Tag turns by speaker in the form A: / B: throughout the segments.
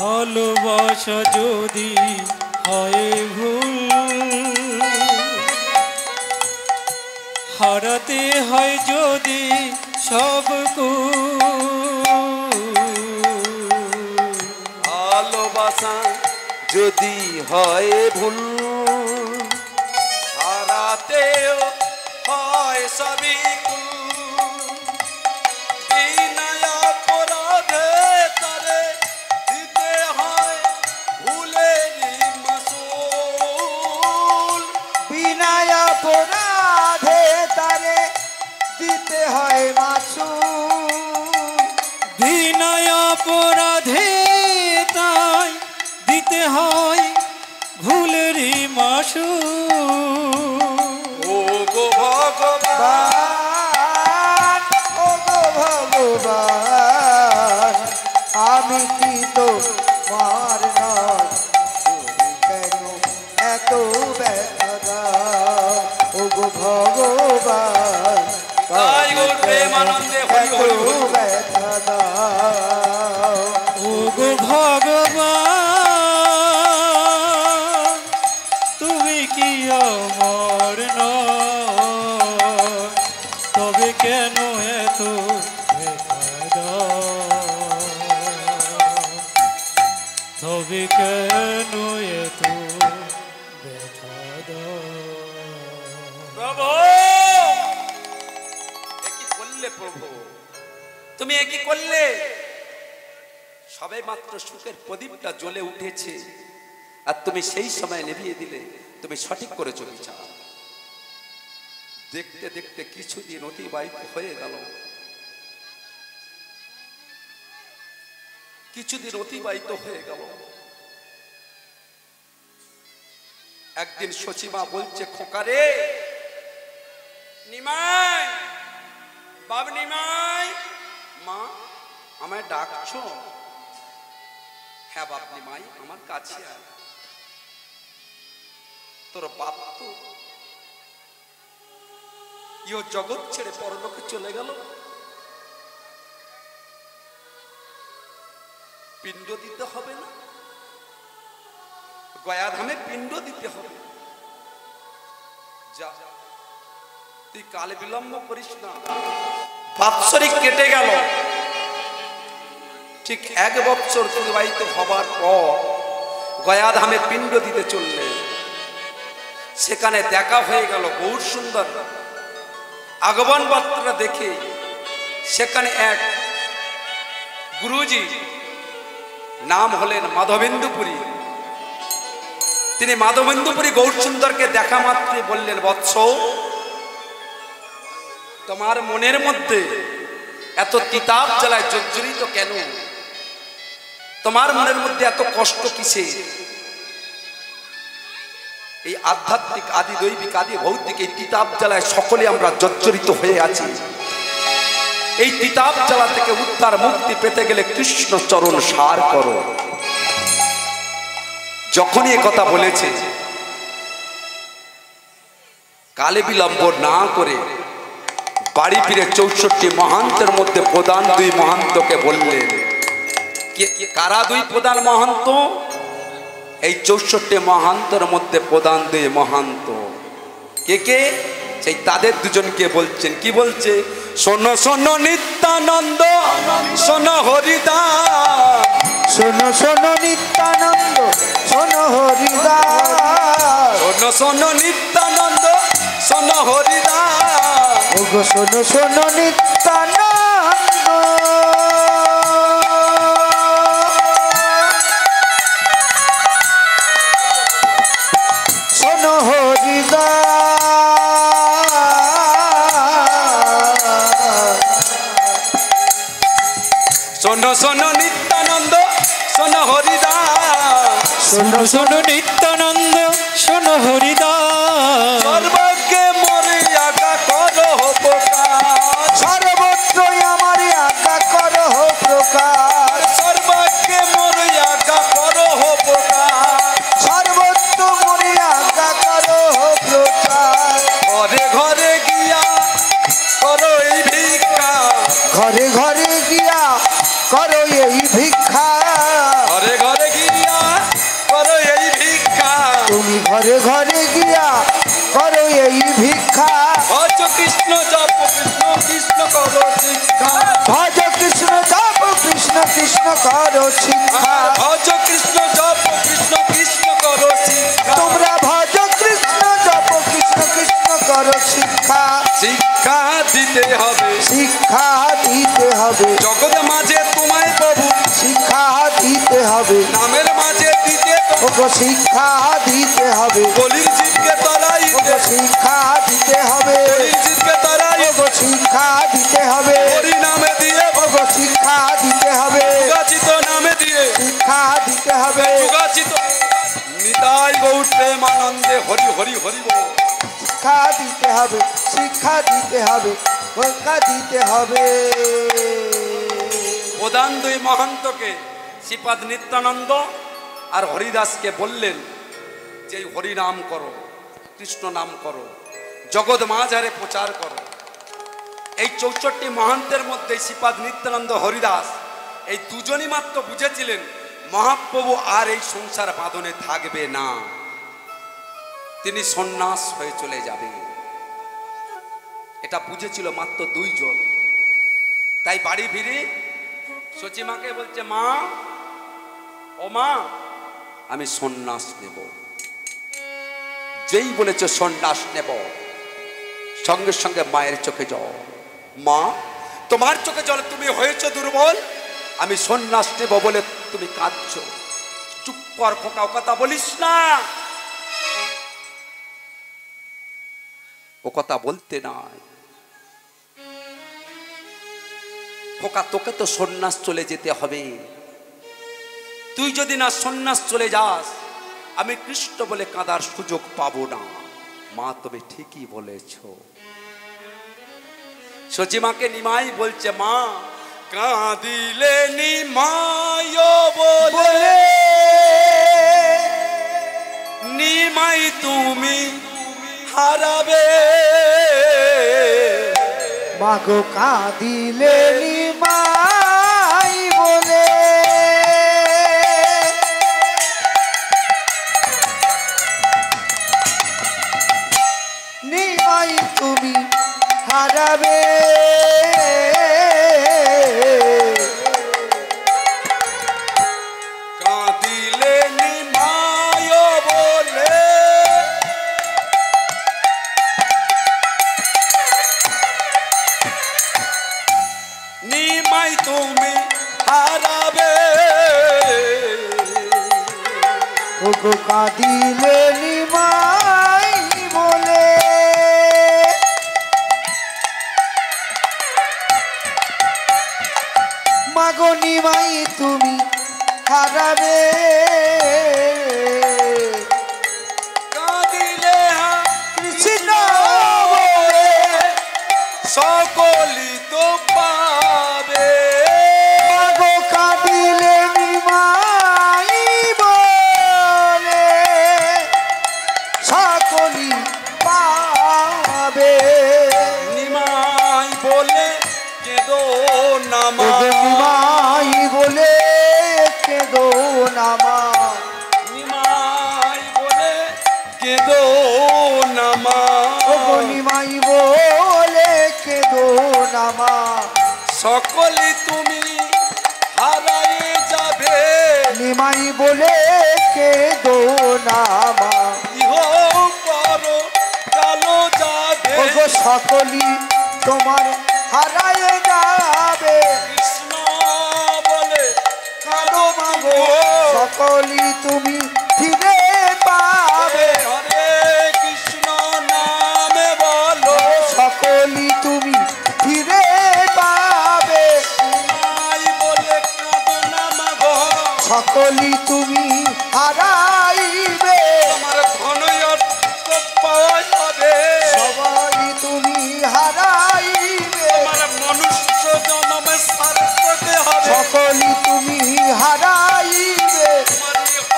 A: ভালোবাসা যদি হয় ভুল, হারাতে হয় যদি সব
B: ভালোবাসা যদি হয় ভুল, হারাতেও হয় সবই কুল। বিনা অপরাধে তারে দিতে হয় ভুলেরই মাসুল।
C: বিনা অপরাধে তারে দিতে হয় মাসুল।
A: বিনা অপরাধে তাই দিতে হয় ভুলেরই মাসুল।
B: ও গো ভগবান,
C: ও গো ভগবান, আমি কি তো মার নয়, কেন এত ব্যথা দাও? ও গো ভগবান,
B: তাই গো প্রেমানন্দে হরি হরি হরি।
C: ব্যথা দাও।
A: ও গো ভগবান, তুমি কি আমার নয়, তবে কেন এত ব্যথা দাও? তবে কেন এত ব্যথা দাও?
B: প্রভু, একই করলে প্রভু, তুমি একই করলে। সবে মাত্র সুখের প্রদীপটা জ্বলে উঠেছে আর তুমি সেই সময় নিভিয়ে দিলে। তুমি সঠিক করেছো বিচার। দেখতে দেখতে কিছুদিন অতিবাহিত হয়ে গেল, কিছুদিন অতিবাহিত হয়ে গেল। একদিন সচিমা বলছে, খোকারে নিমাই, বাব নিমাই, মা আমায় ডাকছো? হ্যাঁ বাপ নিমাই, আমার কাছে আয়। তোর বাপ তো ইহ জগৎ ছেড়ে পরলোকে চলে গেল, পিণ্ড দিতে হবে না? গয়াধামে পিণ্ড দিতে হবে। যা, তুই কাল বিলম্ব করিস না। বাৎসরিক কেটে গেল। ঠিক 1 বছর অতিবাহিত হবার পর গয়াধামে পিণ্ড দিতে চললেন। সেখানে দেখা হয়ে গেল গৌর সুন্দর। আগমন বার্তা দেখে সেখানে এক গুরুজি, নাম হলেন মাধবেন্দুপুরী। তিনি মাধবেন্দুপুরী গৌর সুন্দরকে দেখা মাত্রই বললেন, বৎস, তোমার মনের মধ্যে এত তিতাব জ্বালায় জর্জরিত কেন? তোমার মনের মধ্যে এত কষ্ট কিসে? এই আধ্যাত্মিক, আদি দৈবিক, আদি ভৌতিক এই তিতাব জ্বালায় সকলে আমরা জর্জরিত হয়ে আছি। এই তিতাব জ্বালা থেকে উদ্ধার মুক্তি পেতে গেলে কৃষ্ণ চরণ সার করো। যখনই এ কথা বলেছে, কালে বিলম্ব না করে বাড়ি ফিরে 64 মহান্তের মধ্যে প্রধান 2 মহান্তকে বললেন। কারা 2 প্রধান মহান্ত? এই 64 মহান্তের মধ্যে প্রধান 2 মহান্ত কে কে? সেই তাদের দুজনকে বলছেন। কি বলছে? শোনো শোনো নিত্যানন্দ, শোনো হরিদাস,
C: শোনো শোনো নিত্যানন্দ, শোনো হরিদাস,
B: শোনো শোনো নিত্যানন্দ, শোনো হরিদাস।
C: ওগো শোনো শোনো নিত্যানন্দ, শোনো হরিদাস,
B: শোনো শোনো নিত্যানন্দ, শোনো হরিদাস,
A: শোনো শোনো নিত্যানন্দ, শোনো হরিদাস।
B: সর্বজ্ঞে মোরে আজ্ঞা করো প্রকাশ,
C: সর্বত্রই আমার আজ্ঞা করো প্রকাশ,
B: সর্বজ্ঞে মোরে আজ্ঞা করো প্রকাশ,
C: সর্বত্র মোরে আজ্ঞা করো প্রকাশ।
B: ঘরে ঘরে গিয়া করো এই ভিক্ষা,
C: ঘরে ঘরে গিয়া করো এই ভিক্ষা,
B: ঘরে ঘরে
C: ঘরে ঘরে গিয়া করো এই ভিক্ষা
B: ভজ কৃষ্ণ জপ কৃষ্ণ কৃষ্ণ করো শিক্ষা
C: ভজ কৃষ্ণ জপ কৃষ্ণ কৃষ্ণ করো শিক্ষা
B: ভজ কৃষ্ণ জপ কৃষ্ণ কৃষ্ণ করো শিক্ষা
C: তোমরা ভজ কৃষ্ণ জপ কৃষ্ণ কৃষ্ণ করো শিক্ষা
B: শিক্ষা দিতে হবে
C: শিক্ষা দিতে হবে
B: জগৎ মাঝে তোমায় প্রভু
C: শিক্ষা দিতে হবে
B: নামের মাঝে দিতে
C: ওগো শিক্ষা দিতে হবে
B: বলির জীবকে তরাইতে
C: ওগো শিক্ষা দিতে হবে
B: বলির জীবকে তরাইতে
C: ওগো শিক্ষা দিতে হবে
B: হরি নামে দিয়ে
C: ওগো শিক্ষা দিতে হবে
B: যুগাচিত নামে দিয়ে
C: শিক্ষা দিতে হবে
B: যুগাচিত নিতাই গৌর প্রেমানন্দে হরি হরি হরি বল
C: শিক্ষা দিতে হবে শিক্ষা দিতে হবে শিক্ষা দিতে হবে
B: প্রধান দুই মহন্তকে শ্রীপাদ নিত্যানন্দ আর হরিদাসকে বললেন যে হরি নাম করো কৃষ্ণ নাম করো জগৎ মাঝারে প্রচার করো। এই 64 মহান্তের মধ্যে শ্রীপাদ নিত্যানন্দ হরিদাস এই দুজনই মাত্র বুঝেছিলেন মহাপ্রভু আর এই সংসার বাঁধনে থাকবে না, তিনি সন্ন্যাস হয়ে চলে যাবে। এটা বুঝেছিল মাত্র দুইজন। তাই বাড়ি ফিরে সচিমাকে বলছে, মা ও মা আমি সন্ন্যাস নেব। যেই বলেছে সন্ন্যাস নেব, সঙ্গে সঙ্গে মায়ের চোখে জল। মা তোমার চোখে জল, তুমি হয়েছো দুর্বল, আমি সন্ন্যাস নেব বলে তুমি কাঁদছো। চুপ কর খোকা, ও কথা বলিস না, ও কথা বলতে নাই। খোকা তোকে তো সন্ন্যাস চলে যেতে হবে, তুই যদি না সন্ন্যাস চলে যাস আমি কৃষ্ণ বলে কাঁদার সুযোগ পাবো না। মা তুমি ঠিকই বলেছ। সচিমাকে নিমাই বলছে, মা কাঁদিলে নিমাই বলে নিমাই তুমি হারাবে।
C: মাগো কাঁদিলে নিমাই বলে নিমাই তুমি হারাবে।
B: কাঁদিলে নিমাই বলে নিমাই তুমি হারাবে।
C: ওগো কাঁদিলে নিমাই বলে মাগো নিমাই তুমি হারাবে।
B: কাঁদিলে
C: কৃষ্ণ বলে
B: সকলি তো পাবে।
C: মাগো কাঁদিলে নিমাই বলে সকলি পাবে।
B: নিমাই বলে কেদো নামা,
C: নিমাই বলে কেদো নামা,
B: নিমাই বলে কেদো নামা।
C: ওগো নিমাই বলে কেদো নামা।
B: সকলি তুমি হারাই যাবে।
C: নিমাই বলে কেদো নামা।
B: ইহ পর কালো যাবে।
C: ওগো সকলি তোমার হারায় যাবে।
B: কৃষ্ণ বলে
C: কাঁদো মাগো সকলি তুমি ফিরে পাবে।
B: হরে কৃষ্ণ নামে বলো,
C: সকলি তুমি ফিরে পাবে।
B: নিমাই বলে কাঁদো না মাগো।
C: সকলি তুমি হারাইবে।
B: আমার ধনয়ত্র পাওয়া যাবে।
C: সবাই তুমি হারাইবে।
B: আমার মনুষ্য জন্মে সার্থকে হবে।
C: সকলি তুমি হারাইবে।
B: আমার ইহ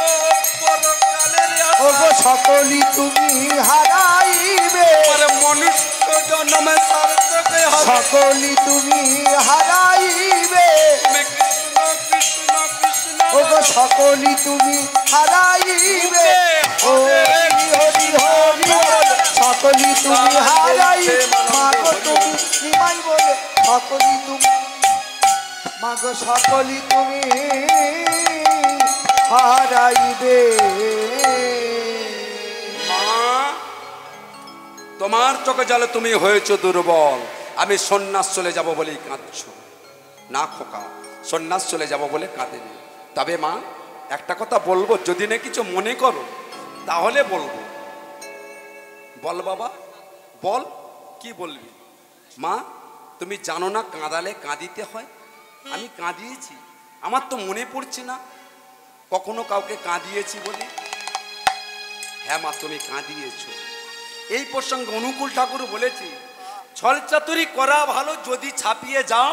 B: পরকালের আশা।
C: ওগো সকলি তুমি হারাইবে।
B: আমার মনুষ্য জন্মে সার্থকে হবে।
C: সকলি তুমি হারাইবে।
B: তুমি কৃষ্ণ কৃষ্ণ কৃষ্ণ
C: ওগো সকলি তুমি হারাইবে। ও সকলি তুমি হারাই মাগো তুমি নিমাই বলে সকলি তুমি মাগো সকলি তুমি হারাইবে
B: মা তোমার চোখে জলে তুমি হয়েছো দুর্বল, আমি সন্ন্যাস চলে যাব বলেই কাঁদছ না খোকা, সন্ন্যাস চলে যাব বলে কাঁদেনি। তবে মা একটা কথা বলবো, যদি না কিছু মনে করো তাহলে বলবো। বল বাবা বল, কি বলবি? মা তুমি জানো না কাঁদালে কাঁদিতে হয়? আমি কাঁদিয়েছি, আমার তো মনে পড়ছে না কখনো কাউকে কাঁদিয়েছি বলে। হ্যাঁ মা তুমি কাঁদিয়েছো। এই প্রসঙ্গে অনুকূল ঠাকুর বলেছি, ছলচাতুরি করা ভালো, যদি ছাপিয়ে যাও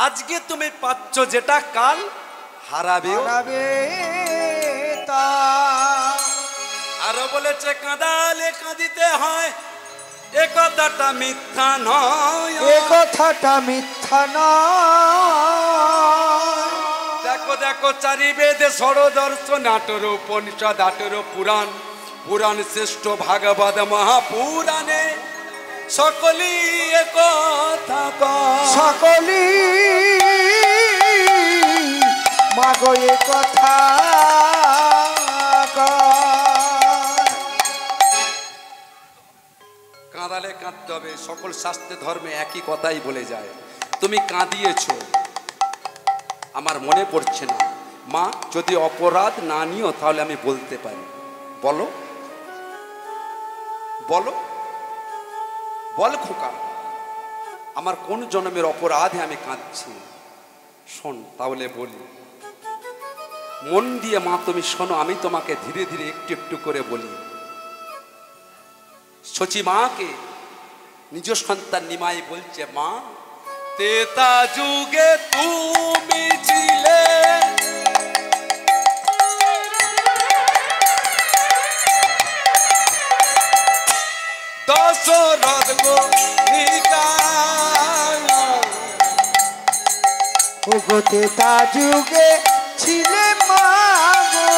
B: আজকে তুমি পাচ্ছ যেটা কাল হারাবে।
C: হারাবে তা
B: আরো বলেছে কাঁদালে কাঁদিতে হয়, এ কথাটা মিথ্যা নয়,
C: এ কথাটা মিথ্যা নয়।
B: দেখো দেখো চারি বেদে ষড়দর্শন, 18 উপনিষদ, 18 পুরাণ, পুরাণ শ্রেষ্ঠ ভাগবত মহাপুরাণে সকলি এ কথা কয়।
C: সকলি মাগো এ কথা কয়।
B: কাঁদালে কাঁদতে হবে, সকল শাস্ত্রে ধর্মে একই কথাই বলে যায়। তুমি কাঁদিয়েছো, আমার মনে পড়ছে না। মা যদি অপরাধ না নিও তাহলে আমি বলতে পারি। বলো বলো বল খোকা, আমার কোন জন্মের অপরাধে আমি কাঁদছি? শোন তাহলে বলি, মন দিয়ে মা তুমি শোনো, আমি তোমাকে ধীরে ধীরে একটু একটু করে বলি। সচি মাকে নিজ সন্তান নিমাই বলছে, মা তেতা যুগে তুমি ছিলে, দশরথ গণিকা,
C: ওগো তেতা যুগে ছিলে মাগো,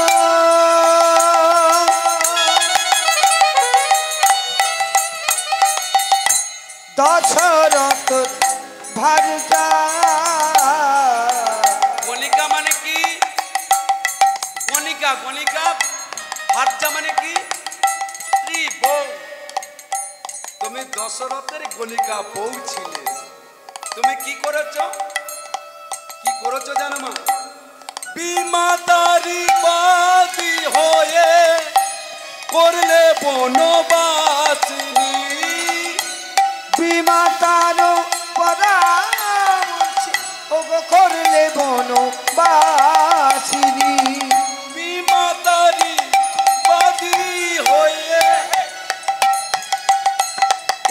C: দশরথ ভারজা।
B: গণিকা মানে কি? গণিকা, গণিকা ভার্যা মানে কি? স্ত্রী, বউ। তুমি দশরথের গণিকা বউ ছিলে। তুমি কি করেছো? কি করেছো জানো মা? বিমাতারি বাদী হয়ে করলে বনবাসিনী,
C: বিমাতার পরামর্শ ওগো করলে বনবাসিনী।
B: বিমাতারি বাদী হয়ে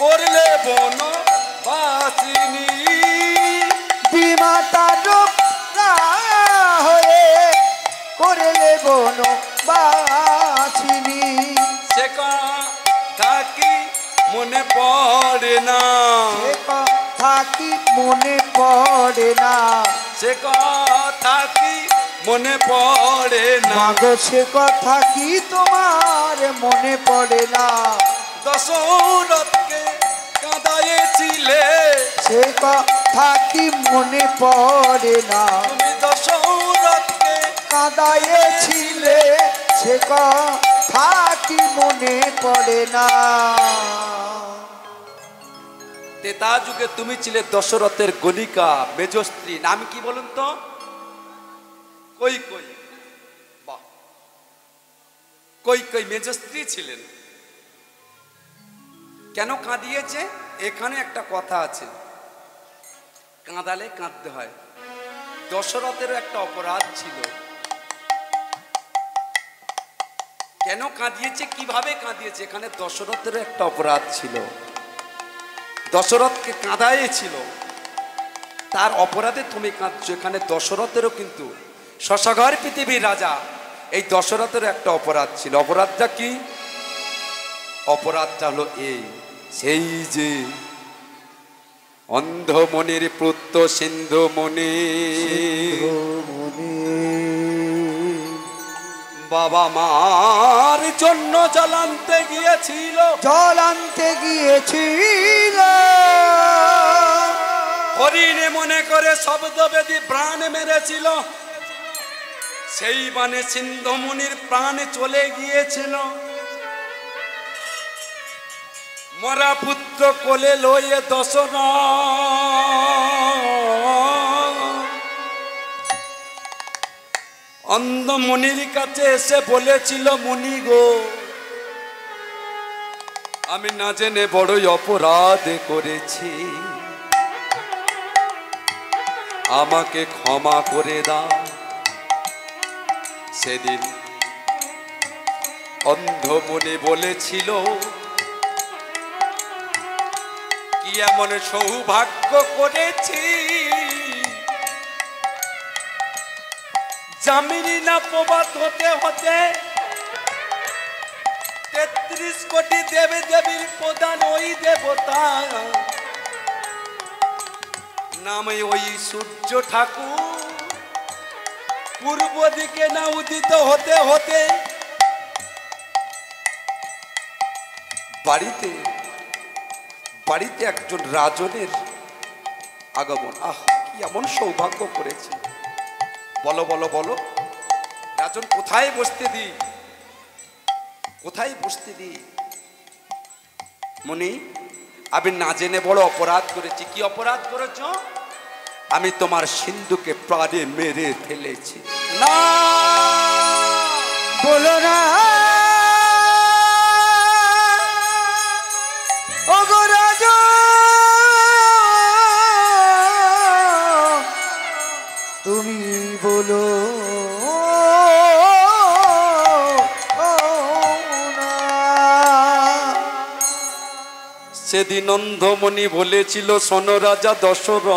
B: করলে বনবাসিনী,
C: বিমাতার হয়ে করলে বনবাসিনী।
B: সে কথা কি মনে পড়ে না?
C: সে কথা কি মনে পড়ে না?
B: সে কথা কি মনে পড়ে না?
C: মাগো সে কথা কি তোমার মনে পড়ে না?
B: দশরথকে কাঁদাইছিলে,
C: সে কথা কি মনে পড়ে না?
B: তুমি দশরথকে
C: কাঁদাইছিলে, সে কথা কি মনে পড়ে না?
B: তেতা যুগে তুমি ছিলে দশরথের গণিকা, মেজ স্ত্রী। নাম কি বলুন তো? কই কই, বাহ, কই কই মেজ স্ত্রী ছিলেন। কেন কাঁদিয়েছে? এখানে একটা কথা আছে, কাঁদালে কাঁদতে হয়। দশরথেরও একটা অপরাধ ছিল। কেন কাঁদিয়েছে, কিভাবে কাঁদিয়েছে? এখানে দশরথেরও একটা অপরাধ ছিল। দশরথকে কাঁদাইয়েছিল, তার অপরাধে তুমি কাঁদছো। এখানে দশরথেরও কিন্তু শশাঘর পৃথিবীর রাজা, এই দশরথেরও একটা অপরাধ ছিল। অপরাধটা কি? অপরাধটা হলো এই, সেই যে অন্ধ মনের পুত্র সিন্ধু মনে বাবা মার জন্য জল আনতে গিয়েছিল,
C: জল আনতে গিয়েছিল।
B: হরিণে মনে করে শব্দ বেদি প্রাণ মেরেছিল, সেই বানে সিন্ধুমুনির প্রাণ চলে গিয়েছিল। মরা পুত্র কোলে লয়ে দশরথ অন্ধ মুনির কাছে এসে বলেছিল, মুনি গো, আমি না জেনে বড়ই অপরাধ করেছি, আমাকে ক্ষমা করে দাও। সেদিন অন্ধ মুনি বলেছিল, কি এমন সৌভাগ্য করেছি, জামিনী না প্রবাদ হতে হতে ৩৩ কোটি দেবী দেবীর প্রধান ওই দেবতা নামে ওই সূর্য ঠাকুর পূর্ব দিকে না উদিত হতে হতে বাড়িতে বাড়িতে একজন রাজনের আগমন। আহ, কি এমন সৌভাগ্য করেছি, বলো বলো বলো, রাজন কোথায় বসতে দিই, কোথায় বসতে দিই? মুনি, আমি না জেনে বড় অপরাধ করেছি। কি অপরাধ করেছ? আমি তোমার সিন্ধুকে প্রাণে মেরে ফেলেছি। না,
C: বলো না ওগো রাজা, তুমি বলো না।
B: সেদিন অন্ধমণি বলেছিল, শোনো রাজা দশরথ,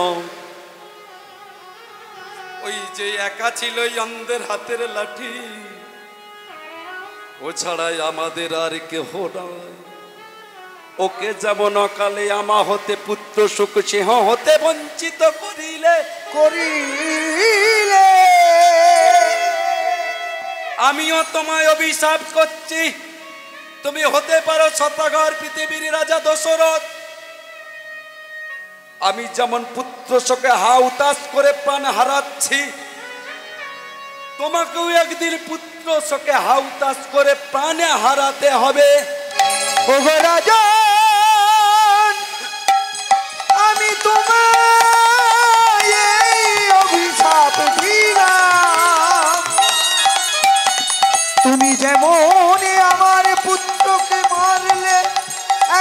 B: ওই যে একা ছিল ওই অন্ধের হাতের লাঠি, ও ছাড়াই আমাদের আর কেহ নাই। ওকে যেমন অকালে আমা হতে পুত্র সুখ সিংহ হতে বঞ্চিত করিলে
C: করিলে
B: আমিও তোমায় অভিশাপ করছি, তুমি হতে পারো শতঘর পৃথিবীর রাজা দশরথ। আমি যেমন পুত্র শোকে হা উতাস করে প্রাণ হারাচ্ছি, তোমাকেও একদিন পুত্র শোকে হা উতাস করে প্রাণে হারাতে হবে।
C: ওগো রাজন, আমি তোমায় এই অভিশাপ দিলাম, তুমি যেমন আমার পুত্রকে মারলে,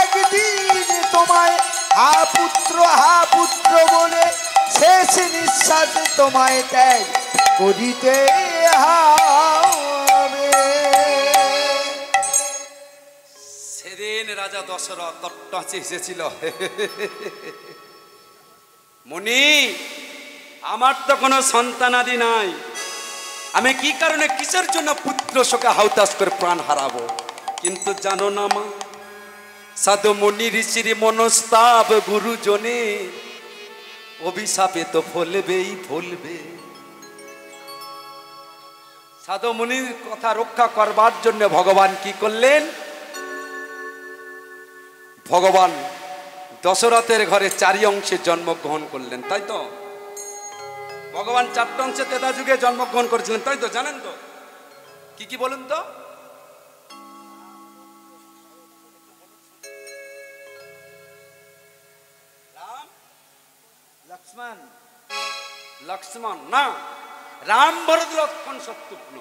C: একদিন তোমায় হা পুত্র বলে শেষ নিঃশ্বাসে তোমায় ত্যাগ করিতে হবে।
B: সেদিন রাজা দশরথ তট্টহাসি এসেছিল। মুনি, আমার তো কোনো সন্তানাদি নাই, আমি কি কারণে কিসের জন্য পুত্র শোকে হাউতাস করে প্রাণ হারাবো? কিন্তু জানো না মা, সাধু মুনি ঋষির মনস্তাপ গুরুজনে অভিশাপে তো ফলবেই ফলবে। সাধু মুনির কথা রক্ষা করবার জন্য ভগবান কি করলেন? ভগবান দশরথের ঘরে 4 অংশে জন্মগ্রহণ করলেন, তাই তো? ভগবান 4 অংশে ত্রেতা যুগে জন্মগ্রহণ করেছিলেন, তাই তো? জানেন তো কি কি বলুন তো? রাম, লক্ষ্মণ, লক্ষ্মণ না, রাম, ভরত, লক্ষ্মণ, শত্রুঘ্ন।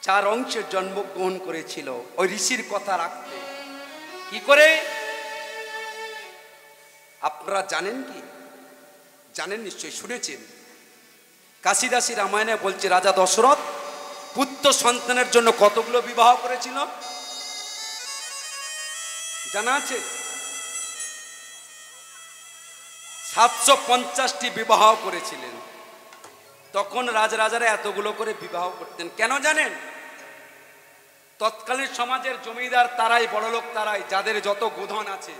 B: 4 অংশে জন্মগ্রহণ করেছিল ওই ঋষির কথা রাখতে। কি করে? আপনারা জানেন কি? জানেন নিশ্চয়ই, শুনেছেন। কাশিদাসী রামায়ণে বলছে রাজা দশরথ পুত্র সন্তানের জন্য কতগুলো বিবাহ করেছিল জানা আছে? 750টি বিবাহ করেছিলেন। তখন রাজরাজারা এতগুলো করে বিবাহ করতেন কেন জানেন? তৎকালীন সমাজের জমিদার তারাই, বড়লোক তারাই, যাদের যত গোধন আছে,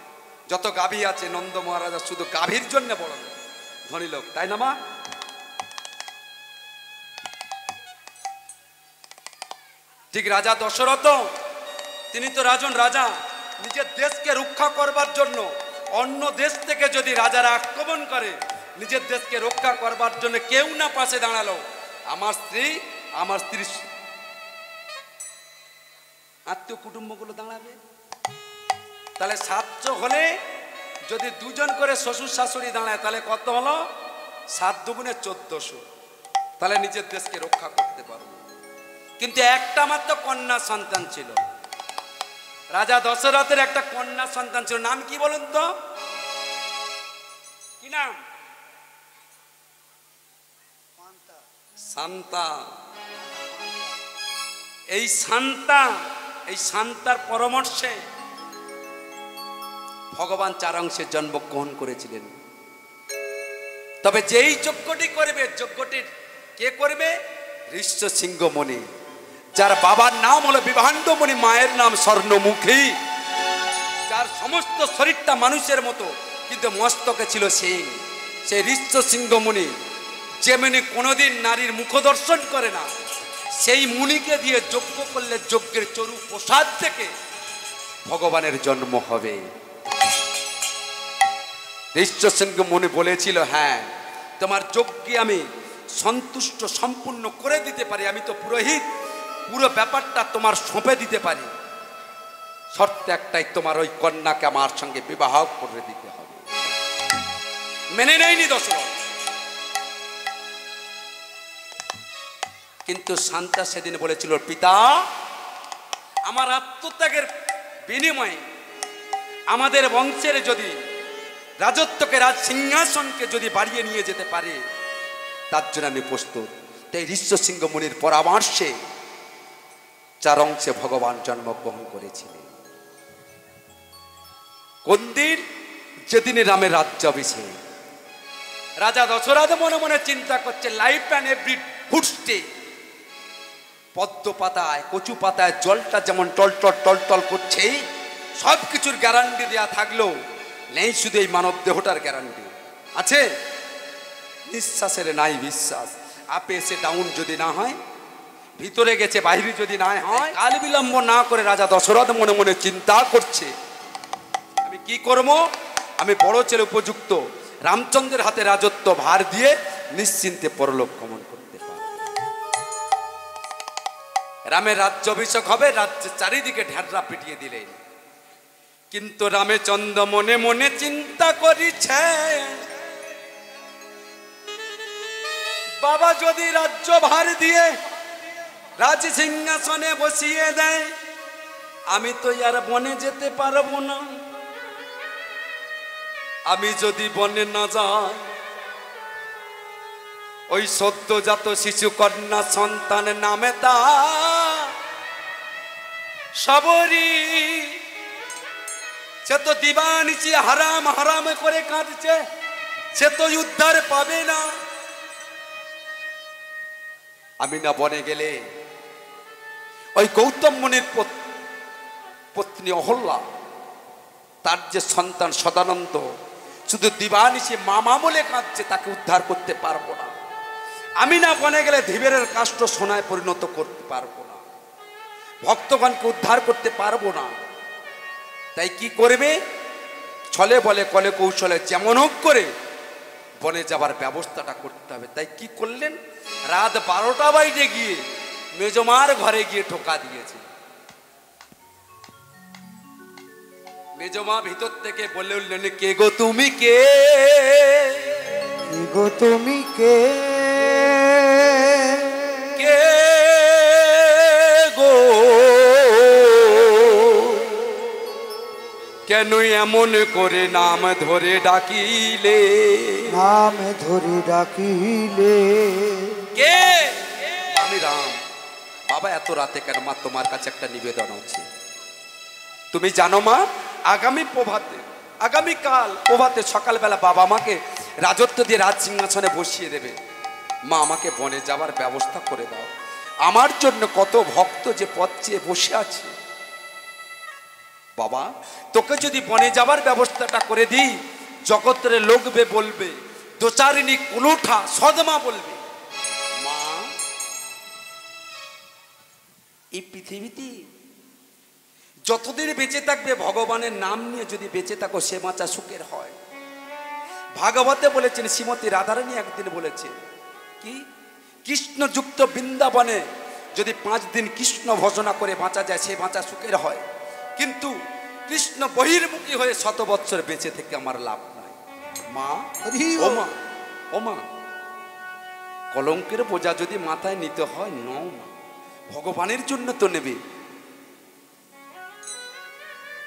B: যত গাভী আছে, নন্দ মহারাজা শুধু গাভীর জন্য বড় লোক, ধনী লোক, তাই না মা? ঠিক রাজা দশরথ, তিনি তো রাজন রাজা, নিজের দেশকে রক্ষা করবার জন্য অন্য দেশ থেকে যদি রাজারা আক্রমণ করে, নিজের দেশকে রক্ষা করবার জন্য কেউ না পাশে দাঁড়ালো, আমার স্ত্রীর আত্মীয় কুটুম্বগুলো দাঁড়াবে। তাহলে 700 হলে যদি 2 জন করে শ্বশুর শাশুড়ি দাঁড়ায়, তাহলে কত হলো? 7 দুগুণে 1400। তাহলে নিজের দেশকে রক্ষা করতে পারবো। কিন্তু একটা মাত্র কন্যা সন্তান ছিল, রাজা দশরথের একটা কন্যা সন্তান ছিল। নাম কি বলুন তো? কি নাম? শান্তা। এই শান্তার পরামর্শে ভগবান 4 অংশে জন্মগ্রহণ করেছিলেন। তবে যেই যজ্ঞটি করবে, যজ্ঞটি কে করবে? ঋষ্যশৃঙ্গ মুনি, যার বাবার নাম হলো বিভাণ্ডমণি, মায়ের নাম স্বর্ণমুখী, যার সমস্ত শরীরটা মানুষের মতো কিন্তু মস্তকে ছিল সিং। সেই ঋষ্যশৃঙ্গ মুনি, যে মুনি কোনোদিন নারীর মুখ দর্শন করে না, সেই মুনিকে দিয়ে যজ্ঞ করলে যজ্ঞের চরু প্রসাদ থেকে ভগবানের জন্ম হবে। ঋষ্যশৃঙ্গ মুনি বলেছিল, হ্যাঁ তোমার যজ্ঞে আমি সন্তুষ্ট সম্পূর্ণ করে দিতে পারি, আমি তো পুরোহিত, পুরো ব্যাপারটা তোমার সঁপে দিতে পারি, শর্ত একটাই, তোমার ওই কন্যাকে আমার সঙ্গে বিবাহ করে দিতে হবে। মেনে নেয়নি দশরথ। কিন্তু শান্তা সেদিন বলেছিল, পিতা আমার আত্মত্যাগের বিনিময়ে আমাদের বংশের যদি রাজত্বকে, রাজ সিংহাসনকে যদি বাড়িয়ে নিয়ে যেতে পারে, তার জন্য আমি প্রস্তুত। তাই ঋষ্যশৃঙ্গ মুনির পরামর্শে 4 অংশে ভগবান জন্মগ্রহণ করেছিলেন। কোন দিন? যেদিনে রামের রাজ্যাভিষেক। রাজা দশরথ মনে মনে চিন্তা করছে, লাইফ অ্যান্ড এভরি ফুটস্টে, পদ্ম পাতায়, কচু পাতায় জলটা যেমন টলটল টলটল করছে, সব কিছুর গ্যারান্টি দেওয়া থাকলেও নেই শুধু এই মানব দেহটার গ্যারান্টি আছে। নিঃশ্বাসের নাই বিশ্বাস, আপে এসে ডাউন যদি না হয়, ভিতরে গেছে বাইরে যদি না হয়। কাল বিলম্ব না করে রাজা দশরথ মনে মনে চিন্তা করছে, আমি কি করব? আমি বড় ছেলে উপযুক্ত, রামচন্দ্রের হাতে রাজত্ব ভার দিয়ে নিশ্চিন্তে পরলোক গমন করতে পারব। রামের রাজ্যাভিষেক হবে, রাজ্যের চারিদিকে ঢেররা পিটিয়ে দিলেন। কিন্তু রামচন্দ্র মনে মনে চিন্তা করিছে, বাবা যদি রাজ্য ভার দিয়ে রাজ সিংহাসনে বসিয়ে দেয়, আমি তো আর বনে যেতে পারবো না। আমি যদি বনে না যাই, ওই সদ্যজাত শিশু কন্যা সন্তান নামে তা সবরি, সে তো দিবানিচি হারাম হারাম করে কাঁদছে, সে তো উদ্ধার পাবে না। আমি না বনে গেলে ওই গৌতম মুনির পত্নী অহল্যা, তার যে সন্তান সদানন্দ, শুধু দিবানিচি মামা বলে কাঁদছে, তাকে উদ্ধার করতে পারবো না। আমি না বনে গেলে ধীবেরের কাষ্ঠ সোনায় পরিণত করতে পারবো না, ভক্তগণকে উদ্ধার করতে পারবো না। তাই কি করবে? ছলে বলে কলে কৌশলে যেমন হোক করে বনে যাবার ব্যবস্থাটা করতে হবে। তাই কি করলেন? রাত 12টা বাজে গিয়ে মেজমার ঘরে গিয়ে ঠোকা দিয়েছে। মেজমা ভিতর থেকে বলে উঠলেন, কে গো তুমি? কে
C: গো তুমি? কে
B: কে গো? কেন এমন করে নাম ধরে ডাকিলে?
C: নাম ধরে ডাকিলে?
B: কে? আমি রাম। বাবা এত রাতে কেন? মা তোমার কাছে একটা নিবেদন আছে। তুমি জানো মা, আগামীকাল প্রভাতে সকালবেলা বাবা আমাকে রাজত্ব দিয়ে রাজ সিংহাসনে বসিয়ে দেবে। মা আমাকে বনে যাবার ব্যবস্থা করে দাও, আমার জন্য কত ভক্ত যে পথ চেয়ে বসে আছে। বাবা তোকে যদি বনে যাবার ব্যবস্থাটা করে দিই, জগতের লোকবে বলবে দোচারিনী কুলুঠা, সদমা বলবে। মা এই পৃথিবীতে যতদিন বেঁচে থাকবে ভগবানের নাম নিয়ে যদি বেঁচে থাকো সে বাঁচা সুখের হয়। ভাগবতে বলেছেন, শ্রীমতী রাধারানী একদিন বলেছেন কি, কৃষ্ণযুক্ত বৃন্দাবনে যদি 5 দিন কৃষ্ণ ভজনা করে বাঁচা যায় সে বাঁচা সুখের হয়, কিন্তু কৃষ্ণ বহির্মুখী হয়ে 100 বৎসর বেঁচে থেকে আমার লাভ নাই। মা, ও মা, ও মা, কলঙ্কের বোঝা যদি মাথায় নিতে হয় নও মা, ভগবানের জন্য তো নেবে।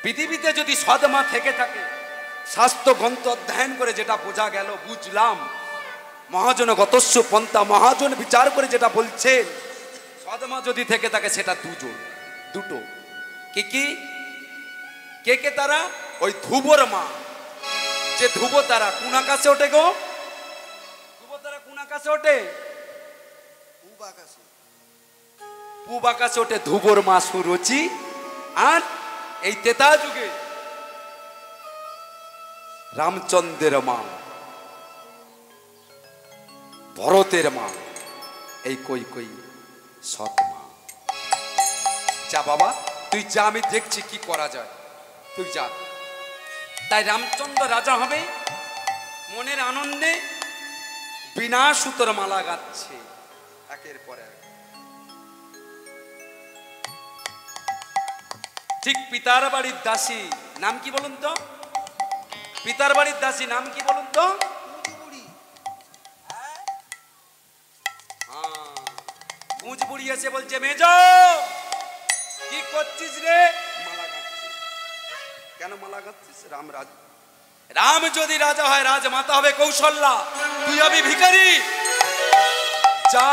B: পৃথিবীতে যদি সদমা থেকে থাকে, শাস্ত্র গ্রন্থ অধ্যয়ন করে যেটা বোঝা গেল, বুঝলাম, মহাজন গতস্য পন্থা, মহাজন বিচার করে যেটা বলছেন, সদমা যদি থেকে থাকে সেটা দুটো। কি কি? কে কে তারা? ওই ধ্রুবর মা, যে ধ্রুব তারা কোন আকাশে ওঠে গো? ধ্রুব তারা কোন আকাশে ওঠে? পূব আকাশে ওঠে ধ্রুবর মা সুরুচি। আর এই তেতা যুগে রামচন্দ্রের মা, ভরতের মা, এই কই সৎ মা। যা বাবা তুই যা, আমি দেখছি কি করা যায়, তুই যা। তাই রামচন্দ্র রাজা হবে, মনের আনন্দে বিনা সুতোর মালা গাচ্ছে একের পর এক। ঠিক পিতার বাড়ির দাসী, নাম কি বলুন তো? পিতার বাড়ির দাসী নাম কি বলুন তো? পুঁজ বুড়ি এসে বলছে, মেজ কি করছিস রে? মালা গাচ্ছিস। কেন মালা গাচ্ছিস? রাম যদি রাজা হয়, রাজমাতা হবে কৌশল্যা, তুই হবি ভিখারি। যা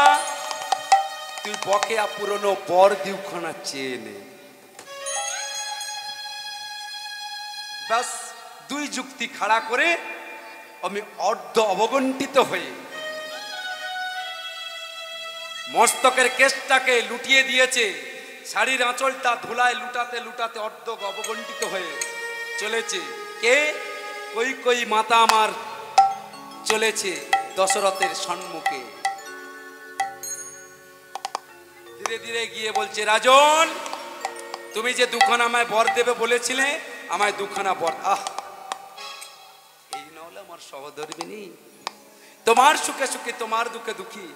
B: তুই বকেয়া পুরনো বর দিউখানা চেয়ে নে। ব্যাস 2 যুক্তি খাড়া করে আমি অর্ধ অবগণ্ঠিত হয়ে মস্তকের কেশটাকে লুটিয়ে দিয়েছে, শাড়ির আঁচলটা ধুলায় লুটাতে লুটাতে অর্ধ অবগণ্ঠিত হয়ে চলেছে। কে? কই মাতা আমার চলেছে দশরথের সম্মুখে। ধীরে ধীরে গিয়ে বলছে, রাজন তুমি যে 2খানা আমায় বর দেবে বলেছিলে, আমায় 2খানা বর। এই নহলে আমার সহধর্মিনী, তোমার সুখে সুখে তোমার দুঃখে দুঃখী,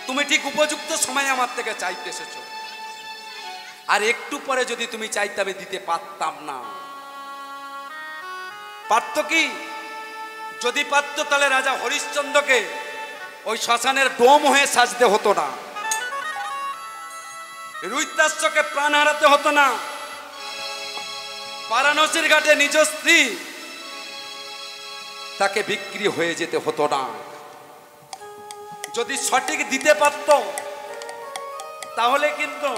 B: তুমি ঠিক উপযুক্ত সময় আমার থেকে চাইতে এসেছো। আর একটু পরে যদি তুমি চাইতে আমি দিতে পারতাম না। পারত কি? যদি পারত তাহলে রাজা হরিশ্চন্দ্রকে ওই শ্মশানের ডোম হয়ে সাজতে হতো না, রুদ্রাক্ষকে প্রাণ হারাতে হতো না, বারাণসীর ঘাটে নিজ স্ত্রী তাকে বিক্রি হয়ে যেতে হতো না। যদি সঠিক দিতে পারত তাহলে কিন্তু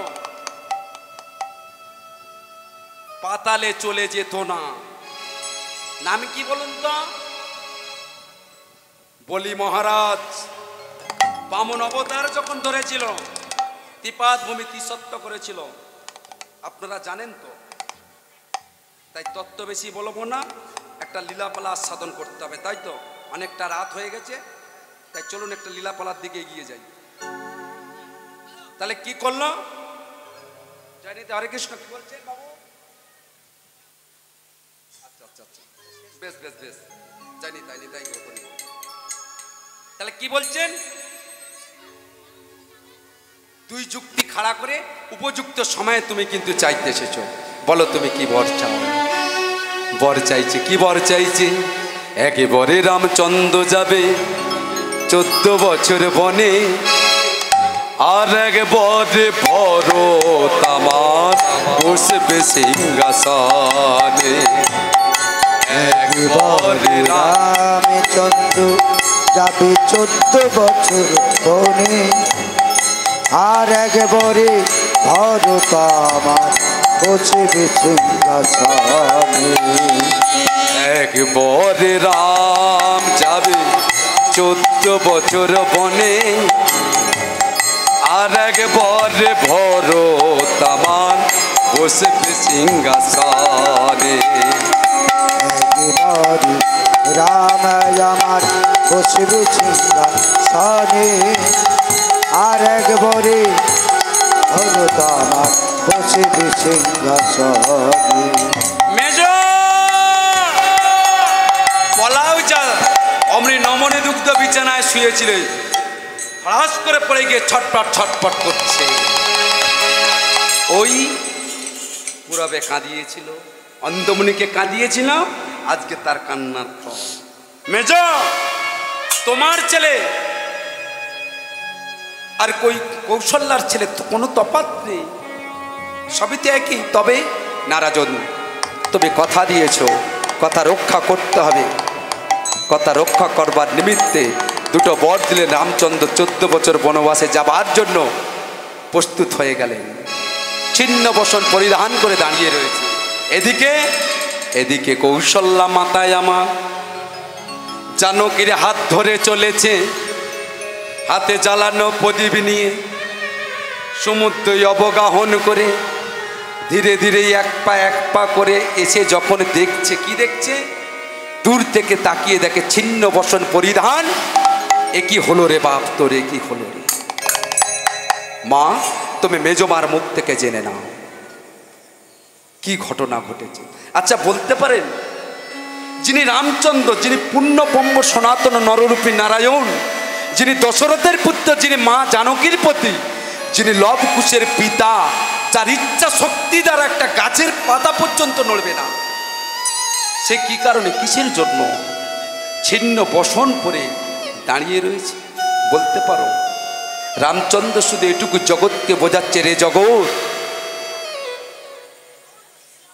B: পাতালে চলে যেত না। নাম কি বলুন তো? বলি মহারাজ বামন অবতার যখন ধরেছিল, ত্রিপাদ ভূমি ত্রিসত্য করেছিল, আপনারা জানেন তো। তাই তত্ত্ব বেশি বলবো না, একটা লীলাপালা আস্বাদন করতে হবে। তাই তো অনেকটা রাত হয়ে গেছে, তাই চলুন একটা লীলাপালার দিকে এগিয়ে যাই। তাহলে কি করলো জানি তো? হরে কৃষ্ণ কি বলছেন বাবু? আচ্ছা আচ্ছা আচ্ছা, বেশ বেশ বেশ, জানি তাই তাই করি। তাহলে কি বলছেন? 2 যুক্তি খাড়া করে উপযুক্ত সময়ে তুমি কিন্তু চাইতে এসেছো। বলো তুমি কি বর চাও? বর চাইছে, কি বর চাইছে? একেবারে রামচন্দ্র যাবে 14 বছর বনে, আর একবারে ভরত আমার বসবে সিংহাসনে।
C: একবারে রামচন্দ্র যাবে 14 বছর বনে, আর একবারে ভরত আমার বসবে সিংহাসনে।
B: একবারে রাম যাবে 14 বছর বনে, আর একবারে ভরত আমার বসবে সিংহাসনে।
C: একবারে রাম আমার বসবে সিংহাসনে, আর একবারে ভরতামার বসিবে সিংহাসনে।
B: মেজ পলাও চাল অমনি নমনে দুগ্ধ বিছানায় শুয়েছিল, হঠাৎ করে পড়ে গিয়ে ছটপট ছটপট করছে। ওই পুরবে কাঁদিয়েছিল, অন্ধমণিকে কাঁদিয়েছিল, আজকে তার কান্নার ফল। মেজ তোমার ছেলে আর কৌশল্যার ছেলে তো কোনো তফাৎ নেই, সবই তো একই। তবে নারাজন, তুমি কথা দিয়েছ, কথা রক্ষা করতে হবে। কথা রক্ষা করবার নিমিত্তে দুটো বর দিলে রামচন্দ্র 14 বছর বনবাসে যাবার জন্য প্রস্তুত হয়ে গেলেন। ছিন্ন বসন পরিধান করে দাঁড়িয়ে রয়েছে। এদিকে কৌশল্যা মাতায় আমার জানকীর হাত ধরে চলেছে, হাতে জ্বালানো প্রদীপ নিয়ে সমুদ্র অবগাহন করে ধীরে ধীরে এক পা করে এসে যখন দেখছে, কি দেখছে? দূর থেকে তাকিয়ে দেখে ছিন্ন বসন পরিধান। এ কি হলো রে বাপ তোর, এ কি হলো রে? মা, তুমি মেজমার মুখ থেকে জেনে নাও কি ঘটনা ঘটেছে। আচ্ছা বলতে পারেন, যিনি রামচন্দ্র, যিনি পূর্ণ ব্রহ্ম সনাতন নররূপী নারায়ণ, যিনি দশরথের পুত্র, যিনি মা জানকীর পতি, যিনি লবকুশের পিতা, যার ইচ্ছা শক্তি দ্বারা একটা গাছের পাতা পর্যন্ত নড়বে না, সে কি কারণে, কিসের জন্য ছিন্ন বসন পরে দাঁড়িয়ে রয়েছে? বলতে পারো? রামচন্দ্র শুধু এটুকু জগৎকে বোঝাচ্ছে, রে জগৎ,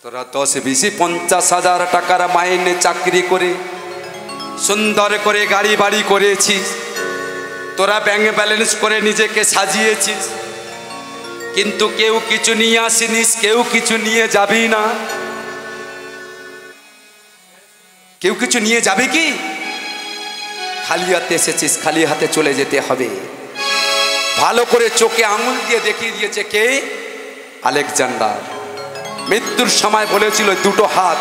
B: তোরা 10-20-50 হাজার টাকার মাইনে চাকরি করে সুন্দর করে গাড়ি বাড়ি করেছিস, তোরা ব্যাংক ব্যালেন্স করে নিজেকে সাজিয়েছিস, কিন্তু কেউ কিছু নিয়ে আসিনিস, কেউ কিছু নিয়ে যাবি না। কেউ কিছু নিয়ে যাবে কি? খালি হাতে এসেছিস, খালি হাতে চলে যেতে হবে। ভালো করে চোখে আঙুল দিয়ে দেখিয়ে দিয়েছে কে? আলেকজান্ডার। মৃত্যুর সময় বলেছিল দুটো হাত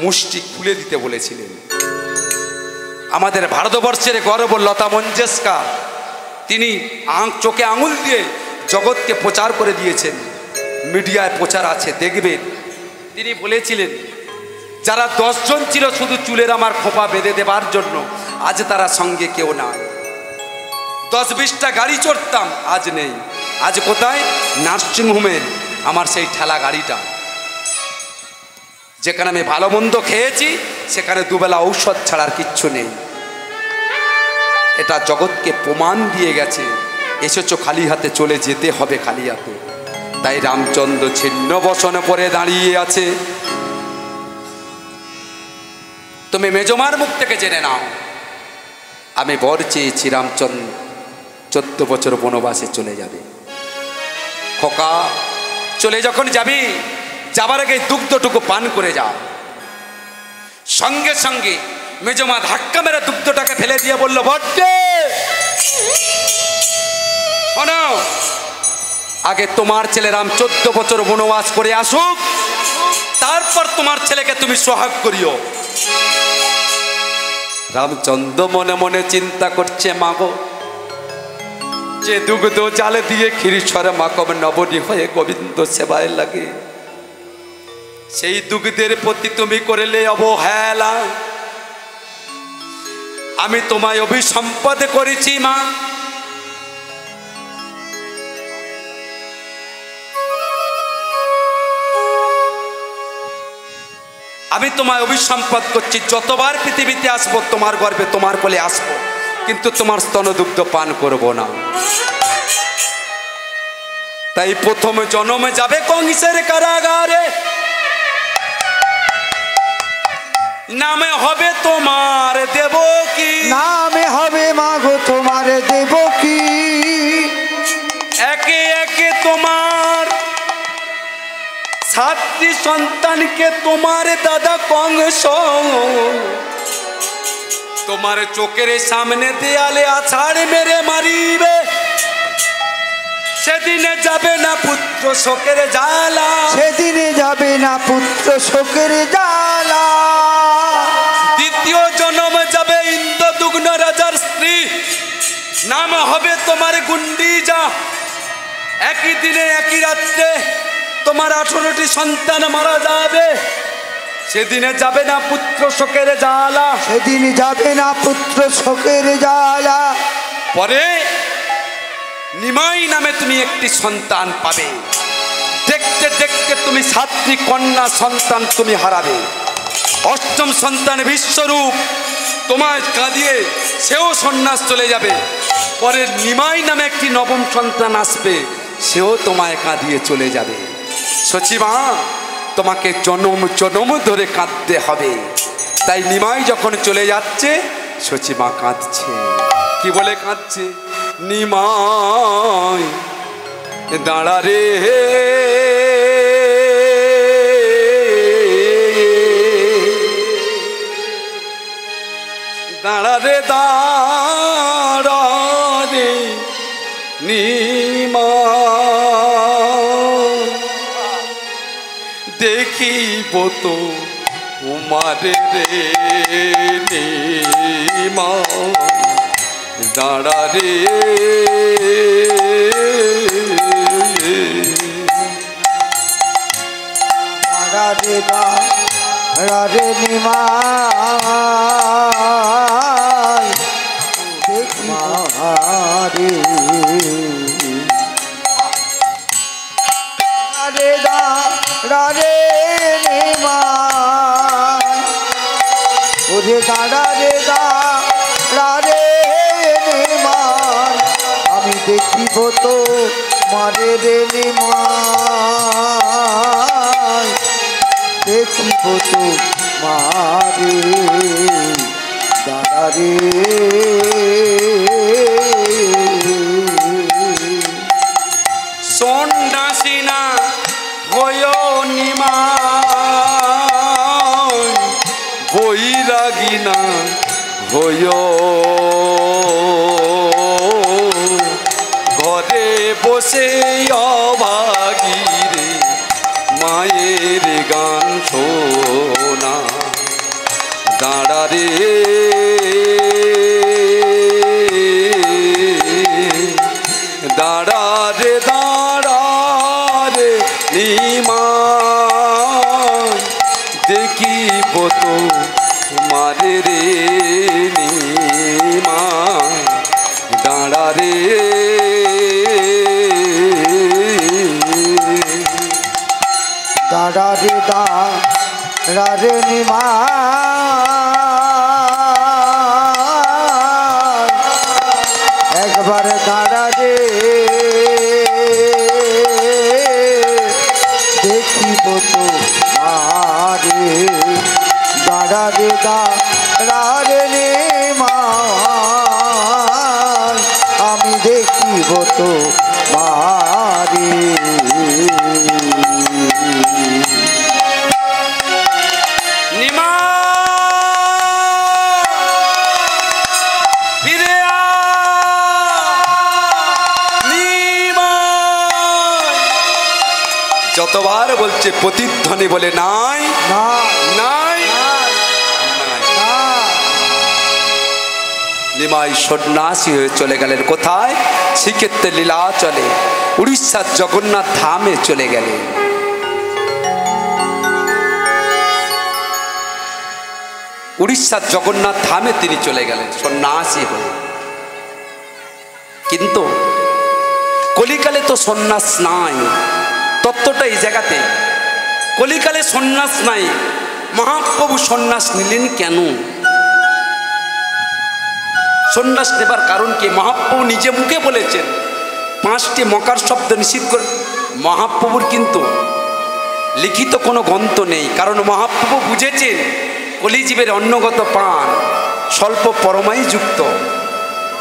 B: মুষ্টি খুলে দিতে বলেছিলেন। আমাদের ভারতবর্ষের গর্ব লতা মঞ্জেশকর, তিনি চোখে আঙুল দিয়ে জগৎকে প্রচার করে দিয়েছেন, মিডিয়ায় প্রচার আছে, দেখবেন। তিনি বলেছিলেন, যারা 10 জন ছিল শুধু চুলের আমার খোপা বেঁধে দেবার জন্য, আজ তারা সঙ্গে কেউ নাই। 10-20টা গাড়ি চড়তাম, আজ নেই। আজ কোথায়? নার্সিংহোমের আমার সেই ঠেলা গাড়িটা। যেখানে আমি ভালো মন্দ খেয়েছি, সেখানে দুবেলা ঔষধ ছাড়ার কিচ্ছু নেই। এটা জগৎকে প্রমাণ দিয়ে গেছে, এসেছো খালি হাতে, চলে যেতে হবে খালি হাতে। তাই রামচন্দ্র ছিন্ন বসন পরে দাঁড়িয়ে আছে। তুমি মেজমার মুখ থেকে জেনে নাও, আমি বর চেয়েছি রামচন্দ্র 14 বছর বনবাসে চলে যাবে। খোকা, চলে যখন যাবি, যাবার আগে দুগ্ধটুকু পান করে যাও। সঙ্গে সঙ্গে মেজমা ধাক্কা মেরে দুগ্ধটাকে ফেলে দিয়ে বলল, বটে শোনো, আগে তোমার ছেলে রাম 14 বছর বনবাস করে আসুক, তারপর তোমার ছেলেকে তুমি সোহাগ করিও। রামচন্দ্র মনে মনে চিন্তা করছে, মাগো, যে দুগ্ধ জালে দিয়ে ক্ষীরস্বরে মাকব নবনী হয়ে গোবিন্দ সেবায় লাগে, সেই দুগ্ধের প্রতি তুমি করলে অবহেলা। আমি তোমায় অভিসম্পদ করেছি মা, আমি তোমায় অভিসম্পদ করছি। যতবার পৃথিবীতে আসবো তোমার গর্ভে, তোমার কোলে আসবো, কিন্তু তোমার স্তনদুগ্ধ পান করব না। তাই প্রথম জন্মে যাবে কংসের কারাগারে, নামে হবে তোমার দেবকী,
C: নামে হবে মাগো তোমার দেবকী।
B: একে একে তোমার 7টি সন্তানকে তোমার দাদা কংস তোমার চোখের সামনে দেয়ালে আছাড় মেরে মারিবে। সেদিনে যাবে না পুত্র শোকের জ্বালা,
C: সেদিনে যাবে না পুত্র শোকের জ্বালা।
B: দ্বিতীয় জন্ম যাবে ইন্দ্রদুগ্ন রাজার স্ত্রী, নাম হবে তোমার গুন্ডিজা। একই দিনে একই রাত্রে তোমার 18টি সন্তান মারা যাবে। সেদিনে যাবে না পুত্র শোকের জ্বালা,
C: সেদিন যাবে না পুত্র শোকের জ্বালা।
B: পরে নিমাই নামে তুমি একটি সন্তান পাবে। দেখতে দেখতে তুমি 7টি কন্যা সন্তান তুমি হারাবে। 8ম সন্তান বিশ্বরূপ তোমায় কাঁদিয়ে সেও সন্ন্যাস চলে যাবে। পরে নিমাই নামে একটি 9ম সন্তান আসবে, সেও তোমায় কাঁদিয়ে চলে যাবে। সচিমা, তোমাকে জনম জনম ধরে কাঁদতে হবে। তাই নিমাই যখন চলে যাচ্ছে, সচিমা কাঁদছে। কি বলে কাঁদছে? নিমাই দাঁড়া রে, দাঁড়া রে, দাঁড়া রে নিমাই, দেখিব তো উমারে রে নিমাই, দাঁড়া রে।
C: দাঁড়া রে, দাঁড়া রে নিমাই, দেখিব রে। রে দাঁড়া রে নিমাই, ওরে দাঁড়া রে, দাঁড়া রে নিমাই, আমি দেখিব তো মারে রে নিমাই, দেখিব তো মারে, দাঁড়া রে।
B: সন্ন্যাসী না হয় নিমাই, বৈরাগী না হয়, ঘরে বসে অভাগী রে মায়ের গান শোনা। দাঁড়া রে, দাঁড়া রে, দাঁড়া রে নিমাই, দেখিব তো তোমারে রে নিমাই, দাঁড়া রে।
C: দাঁড়া রে, দাঁড়া রে নিমাই, একবার দাঁড়া রে, দেখিব তো মারে, দাঁড়া রে, দাঁড়া রে নিমাই, আমি দেখিব তো মারে।
B: যতবার বলছে প্রতিধ্বনি বলে নাই নাই। নিমাই সন্ন্যাসী হয়ে চলে গেলেন কোথায়? শ্রীক্ষেত্রে লীলাচলে উড়িষ্যার জগন্নাথ ধামে চলে গেলেন। উড়িষ্যার জগন্নাথ ধামে তিনি চলে গেলেন সন্ন্যাসী হয়ে। কিন্তু কলিকালে তো সন্ন্যাস নাই, তত্ত্বটা এই জায়গাতে। কলিকালে সন্ন্যাস নাই, মহাপ্রভু সন্ন্যাস নিলেন কেন? সন্ন্যাস নেবার কারণ কি? মহাপ্রভু নিজে মুখে বলেছেন 5টি মকার শব্দ নিষিদ্ধ করে। মহাপ্রভুর কিন্তু লিখিত কোনো গ্রন্থ নেই, কারণ মহাপ্রভু বুঝেছেন কলিজীবের অন্নগত প্রাণ স্বল্প পরমাই যুক্ত,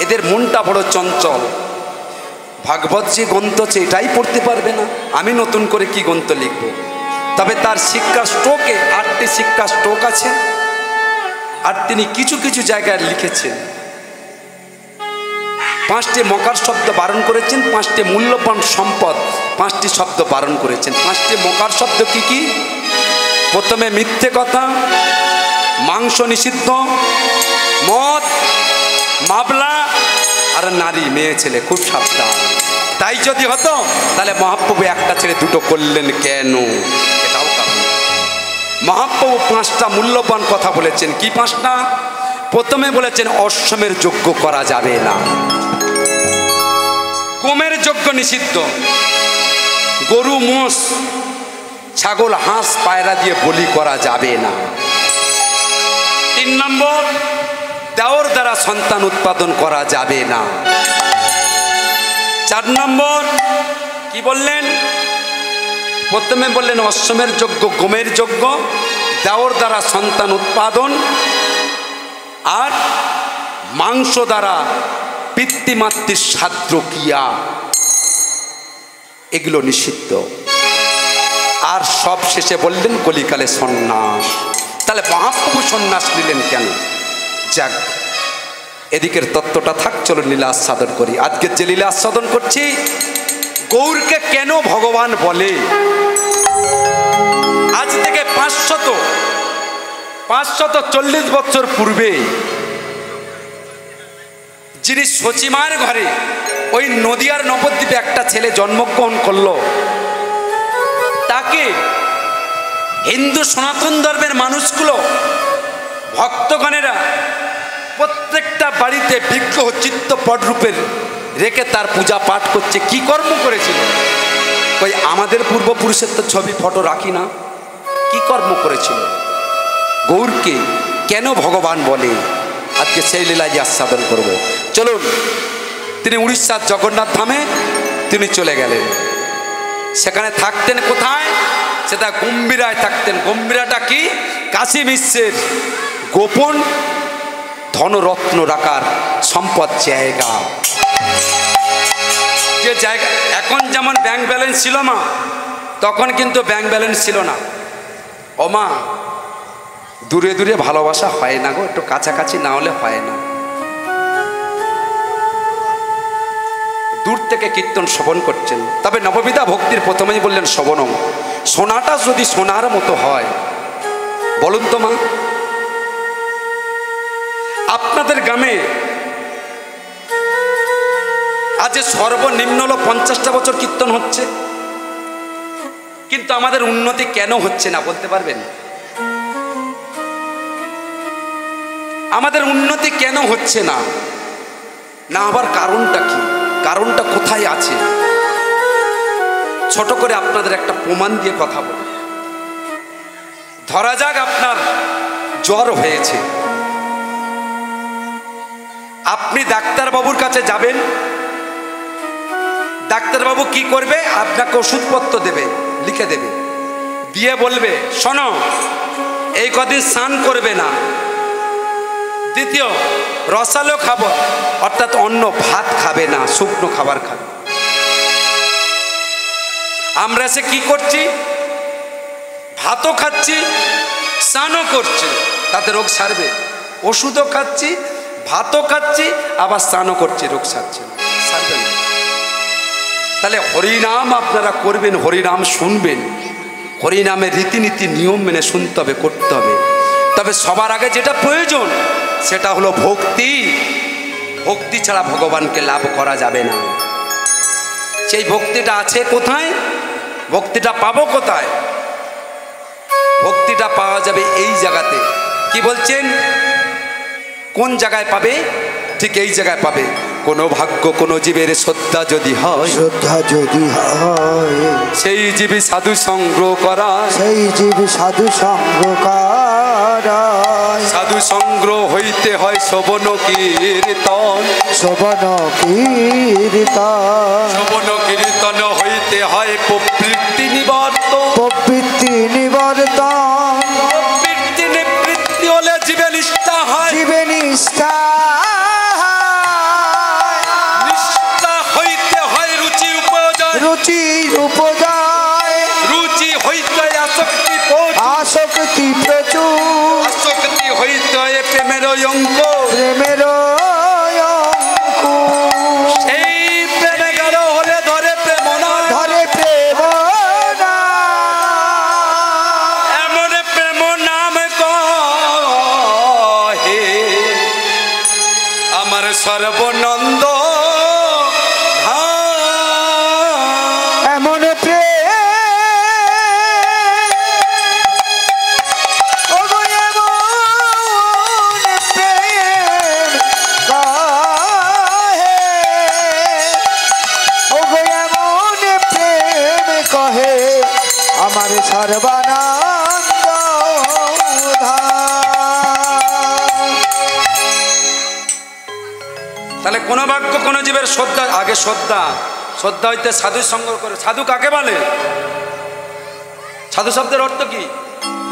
B: এদের মনটা বড় চঞ্চল। ভাগবত যে গ্রন্থ আছে এটাই পড়তে পারবে না, আমি নতুন করে কি গ্রন্থ লিখব? তবে তার শিক্ষা স্ট্রোকে 8টি শিক্ষা স্ট্রোক আছে, আর তিনি কিছু কিছু জায়গায় লিখেছেন। 5টি মকার শব্দ বারণ করেছেন, 5টি মূল্যবান সম্পদ 5টি শব্দ বারণ করেছেন। 5টি মকার শব্দ কি কি? প্রথমে মিথ্যে কথা, মাংস নিষিদ্ধ, মদ, মাবলা, আর নারী মেয়ে ছেলে খুব সাবধান। তাই যদি হতো তাহলে মহাপ্রভু একটা ছেড়ে দুটো করলেন কেন? এটাও কারণ। মহাপ্রভু 5টা মূল্যবান কথা বলেছেন। কি 5টা? প্রথমে বলেছেন অশ্বমের যজ্ঞ করা যাবে না, গোমের যজ্ঞ নিষিদ্ধ, গরু মোষ ছাগল হাঁস পায়রা দিয়ে বলি করা যাবে না। 3 নম্বর, দেওর দ্বারা সন্তান উৎপাদন করা যাবে না। 4 নম্বর কি বললেন? প্রথমে বললেন অশ্বমের যজ্ঞ, গোমের যজ্ঞ, দেওর দ্বারা সন্তান উৎপাদন, আর মাংস দ্বারা পিতৃমাতৃর শ্রাদ্ধ ক্রিয়া, এগুলো নিষিদ্ধ। আর সব শেষে বললেন কলিকালে সন্ন্যাস। তাহলে মহাপ্রভু সন্ন্যাস নিলেন কেন? যাক, এদিকের তত্ত্বটা থাক, চলো লীলা আস্বাদন করি। আজকে যে লীলা আস্বাদন করছি, গৌরকে কেন ভগবান বলে? আজ থেকে 540 বছর পূর্বে যিনি সচিমার ঘরে ওই নদিয়ার নবদ্বীপে একটা ছেলে জন্মগ্রহণ করলো, তাকে হিন্দু সনাতন ধর্মের মানুষগুলো, ভক্তগণেরা প্রত্যেকটা বাড়িতে বিগ্রহ চিত্তপট রূপের রেখে তার পূজা পাঠ করছে। কি কর্ম করেছিল? ওই আমাদের পূর্বপুরুষের তো ছবি ফটো রাখি না, কি কর্ম করেছিল? গৌরকে কেন ভগবান বলে, আজকে সেই লীলায় আস্বাদন করব। চলুন, তিনি উড়িষ্যার জগন্নাথ ধামে তিনি চলে গেলেন। সেখানে থাকতেন কোথায়? সেটা গম্ভীরায় থাকতেন। গম্ভীরাটা কি? কাশী বিশ্বের গোপন ধনরত্ন রাখার সম্পদ জায়গা। যে জায়গা এখন যেমন ব্যাংক ব্যালেন্স ছিল মা, তখন কিন্তু ব্যাংক ব্যালেন্স ছিল না। ও মা, দূরে দূরে ভালোবাসা হয় না গো, একটু কাছাকাছি না হলে হয় না। দূর থেকে কীর্তন শ্রবণ করছেন। তবে নববিধা ভক্তির প্রথমেই বললেন শ্রবণম। সোনাটা যদি সোনার মতো হয়, বলুন তো মা, আপনাদের গ্রামে আজ সর্বনিম্ন হলো 50টা বছর কীর্তন হচ্ছে, কিন্তু আমাদের উন্নতি কেন হচ্ছে না বলতে পারবেন? আমাদের উন্নতি কেন হচ্ছে না? না আবার কারণটা কি? কারণটা কোথায় আছে? ছোট করে আপনাদের একটা প্রমাণ দিয়ে কথা বলি। ধরা যাক আপনার জ্বর হয়েছে, আপনি ডাক্তারবাবুর কাছে যাবেন। ডাক্তারবাবু কি করবে? আপনাকে ওষুধপত্র দেবে, লিখে দেবে, দিয়ে বলবে শোনো, এই কদিন স্নান করবে না। দ্বিতীয়, রসালো খাবো, অর্থাৎ অন্য ভাত খাবে না, শুকনো খাবার খাবে। আমরা সে কি করছি? ভাতও খাচ্ছি, স্নানও করছি, তাতে রোগ সারবে? ওষুধও খাচ্ছি, ভাতও খাচ্ছি, আবার স্নানও করছি, রোগ সারছে না, সারবে না। তাহলে হরিনাম আপনারা করবেন, হরিনাম শুনবেন, হরিনামের রীতিনীতি নিয়ম মেনে শুনতে হবে, করতে হবে। তবে সবার আগে যেটা প্রয়োজন সেটা হলো ভক্তি। ভক্তি ছাড়া ভগবানকে লাভ করা যাবে না। সেই ভক্তিটা আছে কোথায়? ভক্তিটা পাবো কোথায়? ভক্তিটা পাওয়া যাবে এই জায়গাতে। কি বলছেন? কোন জায়গায় পাবে? ঠিক এই জায়গায় পাবে। কোনো ভাগ্য কোনো জীবের শ্রদ্ধা যদি হয়,
C: শ্রদ্ধা যদি হয়,
B: সেই জীবী সাধু সংগ্রহ করা,
C: সেই জীব সাধু সঙ্গ করায়।
B: সাধু সংগ্রহ হইতে হয় শ্রবণ কীর্তন,
C: শ্রবণ কীর্তন,
B: শ্রবণ কীর্তন হইতে হয় প্রবৃত্তি নিবর্তন।
C: প্রবৃত্তি নিবর্তন,
B: প্রবৃত্তি নিবৃত্তি হলে জীবে নিষ্ঠা হয়,
C: জীবে নিষ্ঠা,
B: নিষ্ঠা হইতে হয় রুচি উপজয়,
C: রুচি উপজয়,
B: রুচি হইতে আসক্তি প্রচুর,
C: আসক্তি প্রচুর,
B: আসক্তি হইতে হয় প্রেমের অঙ্ক,
C: প্রেমের অঙ্কুর।
B: সেই প্রেমে গাঢ় হলে ধরে প্রেম না,
C: ধরে প্রেম না,
B: এমন প্রেম নাম কহে আমার সর্বনন্দ ধাম।
C: সর্বানন্দ
B: তাহলে কোন বাক্য কোন জীবের শ্রদ্ধা, আগে শ্রদ্ধা, শ্রদ্ধা হইতে সাধু সঙ্গ করে। সাধু কাকে বলে? সাধু শব্দের অর্থ কি?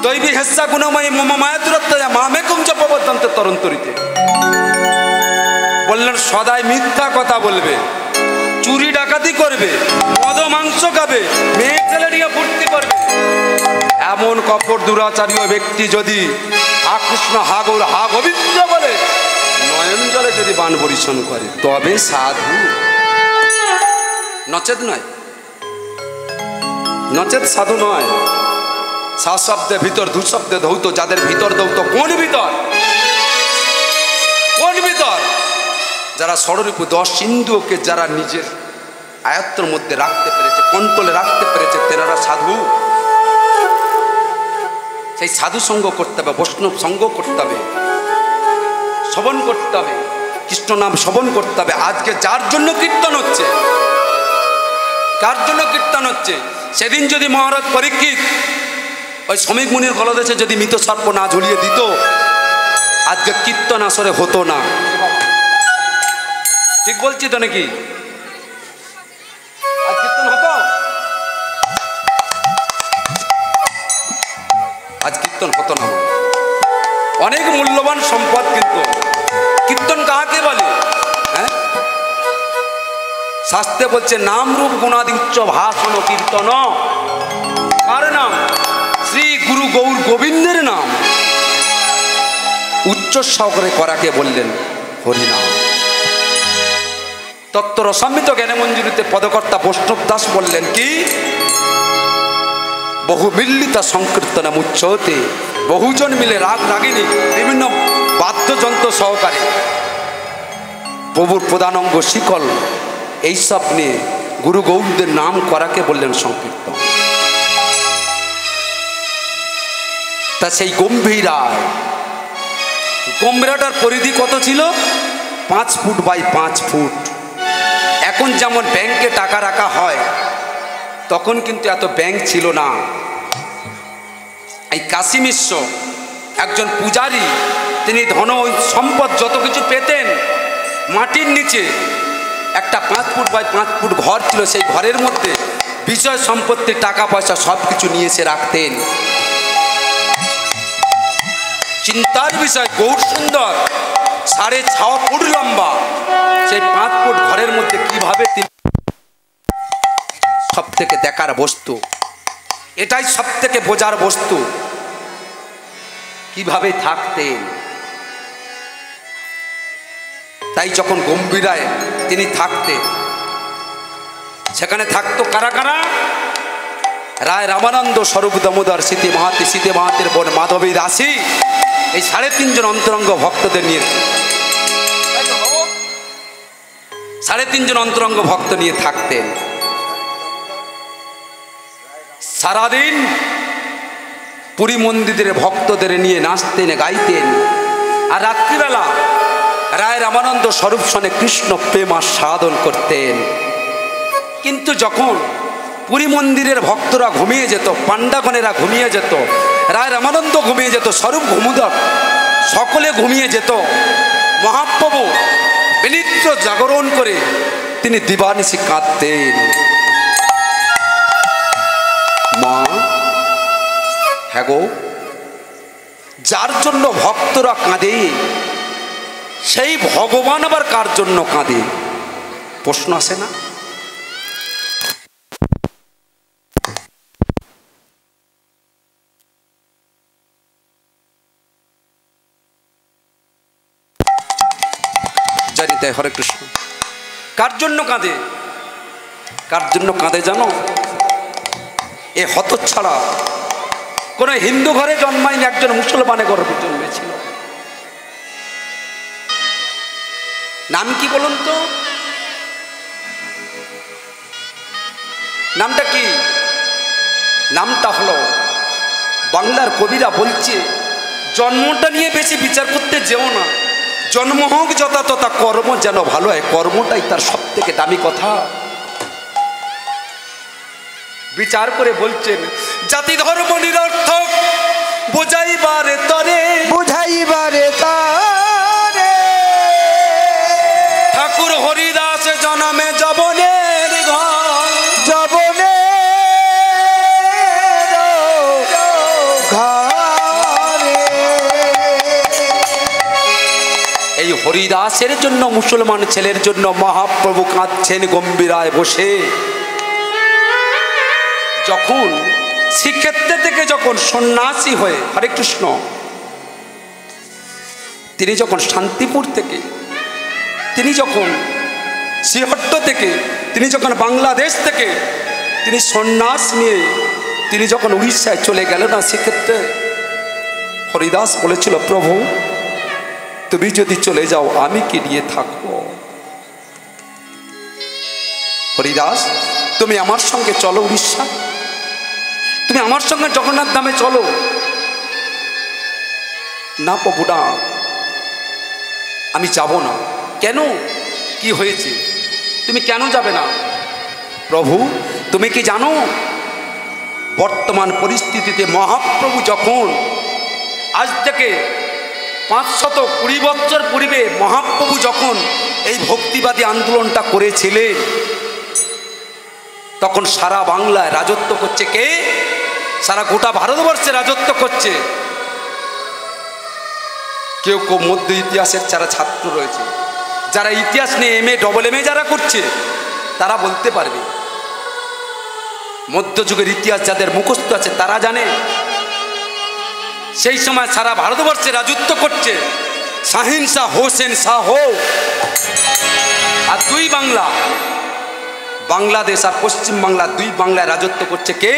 B: দৈবী হেসা গুণময়ী মম মায়া দূরত্ব মামে কুঞ্জ প্রবর্তন্তে তরন্তরিতে। বললেন সদাই মিথ্যা কথা বলবে, চুরি ডাকাতি করবে, মদ মাংস খাবে, মেয়ে ছেলে নিয়ে ফুর্তি করবে, এমন কপট দুরাচারী ব্যক্তি যদি হা কৃষ্ণ হা গৌর হা গোবিন্দ বলে নয়ন জলে যদি বাণ বরিশন করে তবে সাধু, নচেত নয়, নচেত সাধু নয়। সা শব্দে ভিতর, দু শব্দে ধৌত, যাদের ভিতর দৌত। কোন ভিতর? কোন ভিতর? যারা ষড়রূপ 10 ইন্দ্রিয়কে যারা নিজের আয়ত্তের মধ্যে রাখতে পেরেছে, কন্ট্রোলে রাখতে পেরেছে, তেনারা সাধু। সেই সাধু সঙ্গ করতে হবে, বৈষ্ণব সঙ্গ করতে হবে, শ্রবণ করতে হবে, কৃষ্ণ নাম শ্রবণ করতে হবে। আজকে যার জন্য কীর্তন হচ্ছে, কার জন্য কীর্তন হচ্ছে? সেদিন যদি মহারাজ পরীক্ষিত ওই শ্রমিক মুনির গলদেশে যদি মৃত সর্প না ঝুলিয়ে দিত, আজকে কীর্তন আসরে হতো না। ঠিক বলছি তো নাকি? আজ কীর্তন হতো? আজ কীর্তন হতো না। অনেক মূল্যবান সম্পদ, কিন্তু কীর্তন কাকে বলে? হ্যাঁ, শাস্ত্রে বলছে নাম রূপ গুণাদিচ্য ভাষণ কীর্তন। কার নাম? শ্রী গুরু গৌর গোবিন্দের নাম উচ্চ সহকারে করাকে বললেন হরিনাম। তত্ত্ব রসামৃত জ্ঞানমঞ্জুরিতে পদকর্তা বৈষ্ণব দাস বললেন কি? বহু মিল্লিতা সংকীর্তন মুচ্যতে, বহুজন মিলে রাগ রাগিনী বিভিন্ন বাদ্যযন্ত্র সহকারে প্রভুর প্রধানঙ্গ শিকল এইসব নিয়ে গুরু গৌরদের নাম করাকে বললেন সংকীর্তন। তা সেই গম্ভীরায়, গম্ভীরাটার পরিধি কত ছিল? 5 ফুট বাই 5 ফুট। এখন যেমন ব্যাংকে টাকা রাখা হয়, তখন কিন্তু এত ব্যাংক ছিল না। এই কাশী মিশ্র একজন পূজারী, তিনি ধন সম্পদ যত কিছু পেতেন, মাটির নিচে একটা 5 ফুট বাই 5 ফুট ঘর ছিল। সেই ঘরের মধ্যে বিষয় সম্পত্তি, টাকা পয়সা সব কিছু নিয়ে এসে রাখতেন। চিন্তার বিষয়, গৌর সুন্দর 6.5 ফুট লম্বা সেই 5 ফুট ঘরের মধ্যে কিভাবে তিনি, সব থেকে দেখার বস্তু, এটাই সব থেকে বোঝার বস্তু, কিভাবে থাকতেন। তাই যখন গম্ভীরায় তিনি থাকতেন, সেখানে থাকতো কারা কারা? রায় রামানন্দ, স্বরূপ দামোদর, স্মৃতি মাহাতি, স্মৃতি মাহাতির বোন মাধবী দাসী, এই 3.5 জন অন্তরঙ্গ ভক্তদের নিয়ে, 3.5 জন অন্তরঙ্গ ভক্ত নিয়ে থাকতেন। সারাদিন পুরী মন্দিরের ভক্তদের নিয়ে নাচতেন, গাইতেন। আর রাত্রিবেলা রায় রামানন্দ স্বরূপ সনে কৃষ্ণ প্রেম সাধন করতেন। কিন্তু যখন পুরী মন্দিরের ভক্তরা ঘুমিয়ে যেত, পাণ্ডাগণেরা ঘুমিয়ে যেত, রায় রামানন্দ ঘুমিয়ে যেত, স্বরূপ ঘুমুদক সকলে ঘুমিয়ে যেত, মহাপ্রভু বিনিদ্র জাগরণ করে তিনি দিবানিশি কাঁদতেন। মা, হ্যাঁ গো, যার জন্য ভক্তরা কাঁদে সেই ভগবান আবার কার জন্য কাঁদে? প্রশ্ন আসে না? জানি তাই। হরে কৃষ্ণ। কার জন্য কাঁদে? কার জন্য কাঁদে জানো? এ হতচ্ছাড়া কোন হিন্দু ঘরে জন্মায়নি, একজন মুসলমানের গর্ভে জন্মেছিল। নাম কি বলুন তো? নামটা কি? নামটা হলো, বাংলার কবিরা বলছে, জন্মটা নিয়ে বেশি বিচার করতে যেও না, জন্ম হোক যথা তথা, কর্ম যেন ভালো হয়, কর্মটাই তার সব থেকে দামি কথা। বিচার করে বলছেন, জাতি ধর্ম নিরর্থক বুঝাইবারে তরে,
C: বুঝাইবারে তারে
B: ঠাকুর হরিদাস জনমে জবনের ঘর,
C: জবনের ঘরে।
B: এই হরিদাসের জন্য, মুসলমান ছেলের জন্য মহাপ্রভু কাঁদছেন গম্ভীরায় বসে। যখন শ্রীক্ষেত্রে থেকে যখন সন্ন্যাসী হয়ে, হরে কৃষ্ণ, তিনি যখন শান্তিপুর থেকে, তিনি যখন শ্রীহট্ট থেকে, তিনি যখন বাংলাদেশ থেকে তিনি সন্ন্যাস নিয়ে তিনি যখন উড়িষ্যায় চলে গেলেন না, সেক্ষেত্রে হরিদাস বলেছিল, প্রভু তুমি যদি চলে যাও আমি কি নিয়ে থাকবো? হরিদাস, তুমি আমার সঙ্গে চলো উড়িষ্যা, তুমি আমার সঙ্গে জগন্নাথ ধামে চলো। না প্রভু না, আমি যাব না। কেন, কি হয়েছে? তুমি কেন যাবে না? প্রভু তুমি কি জানো, বর্তমান পরিস্থিতিতে মহাপ্রভু যখন আজ থেকে 520 বছর পূর্বে মহাপ্রভু যখন এই ভক্তিবাদী আন্দোলনটা করেছিলেন, তখন সারা বাংলায় রাজত্ব করছে কে? সারা গোটা ভারতবর্ষে রাজত্ব করছে। কেউ কেউ মধ্য ইতিহাসের যারা ছাত্র রয়েছে, যারা ইতিহাস নিয়ে MA AA যারা করছে, তারা বলতে পারবে। মধ্যযুগের ইতিহাস যাদের মুখস্থ আছে তারা জানে, সেই সময় সারা ভারতবর্ষে রাজত্ব করছে শাহিন শাহ, হোসেন শাহ আর দুই বাংলা, বাংলাদেশ আর পশ্চিম বাংলা, দুই বাংলায় রাজত্ব করছে কে?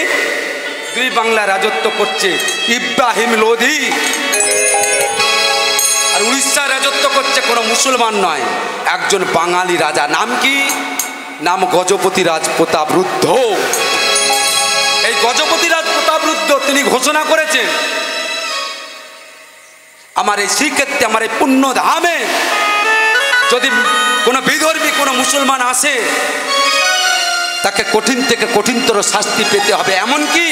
B: দুই বাংলায় রাজত্ব করছে ইব্রাহিম লোধি। আর উড়িষ্যায় রাজত্ব করছে কোনো মুসলমান নয়, একজন বাঙালি রাজা। নাম কি? নাম গজপতি রাজপ্রতাপ রুদ্ধ। এই গজপতি রাজপ্রতাপ রুদ্ধ তিনি ঘোষণা করেছেন, আমার এই শ্রীক্ষেত্রে, আমার এই পুণ্য ধামে যদি কোনো বিধর্মী কোনো মুসলমান আসে, তাকে কঠিন থেকে কঠিনতর শাস্তি পেতে হবে, এমনকি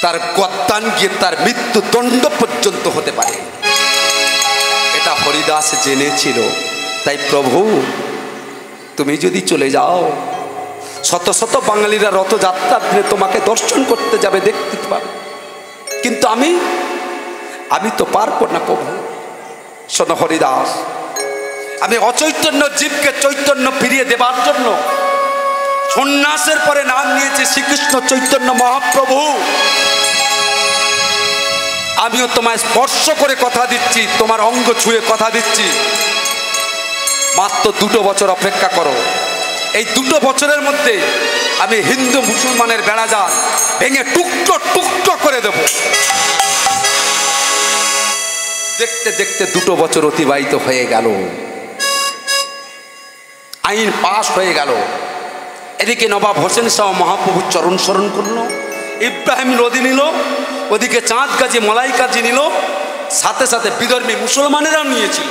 B: তার গদ্দান গিয়ে তার মৃত্যুদণ্ড পর্যন্ত হতে পারে। এটা হরিদাস জেনেছিল। তাই প্রভু তুমি যদি চলে যাও, শত শত বাঙালিরা রথযাত্রার দিনে তোমাকে দর্শন করতে যাবে, দেখতে পাবে, কিন্তু আমি তো পারবো না প্রভু। শোনো হরিদাস, আমি অচৈতন্য জীবকে চৈতন্য ফিরিয়ে দেবার জন্য সন্ন্যাসের পরে নাম নিয়েছে শ্রীকৃষ্ণ চৈতন্য মহাপ্রভু। আমিও তোমায় স্পর্শ করে কথা দিচ্ছি, তোমার অঙ্গ ছুঁয়ে কথা দিচ্ছি, মাত্র 2 বছর অপেক্ষা করো। এই 2 বছরের মধ্যে আমি হিন্দু মুসলমানের বেড়াজাল ভেঙে টুকটো টুকটো করে দেব। দেখতে দেখতে 2 বছর অতিবাহিত হয়ে গেল, আইন পাশ হয়ে গেল। এদিকে নবাব হোসেন শাহ মহাপ্রভুর চরণ স্মরণ করলো, ইব্রাহিম লোধি নিল, ওদিকে চাঁদ গাজী মলাই কাজী নিল, সাথে সাথে বিধর্মী মুসলমানেরাও নিয়েছিল,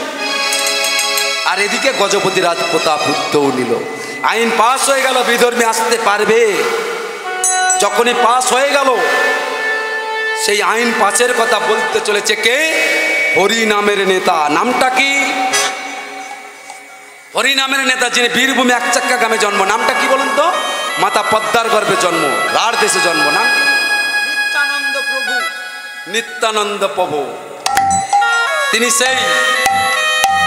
B: আর এদিকে গজপতি রাজপ্রতাপ রুদ্ধও নিল। আইন পাস হয়ে গেল, বিধর্মী আসতে পারবে। যখনই পাস হয়ে গেল, সেই আইন পাসের কথা বলতে চলেছে কে? হরি নামের নেতা। নামটা কি? হরি নামের নেতা, যিনি বীরভূমি একচাক্কা গ্রামে জন্ম। নামটা কি বলুন তো? মাতা পদ্মার গর্ভে জন্ম, রাঢ় দেশে জন্ম। নাম
C: নিত্যানন্দ প্রভু।
B: নিত্যানন্দ প্রভু। তিনি সেই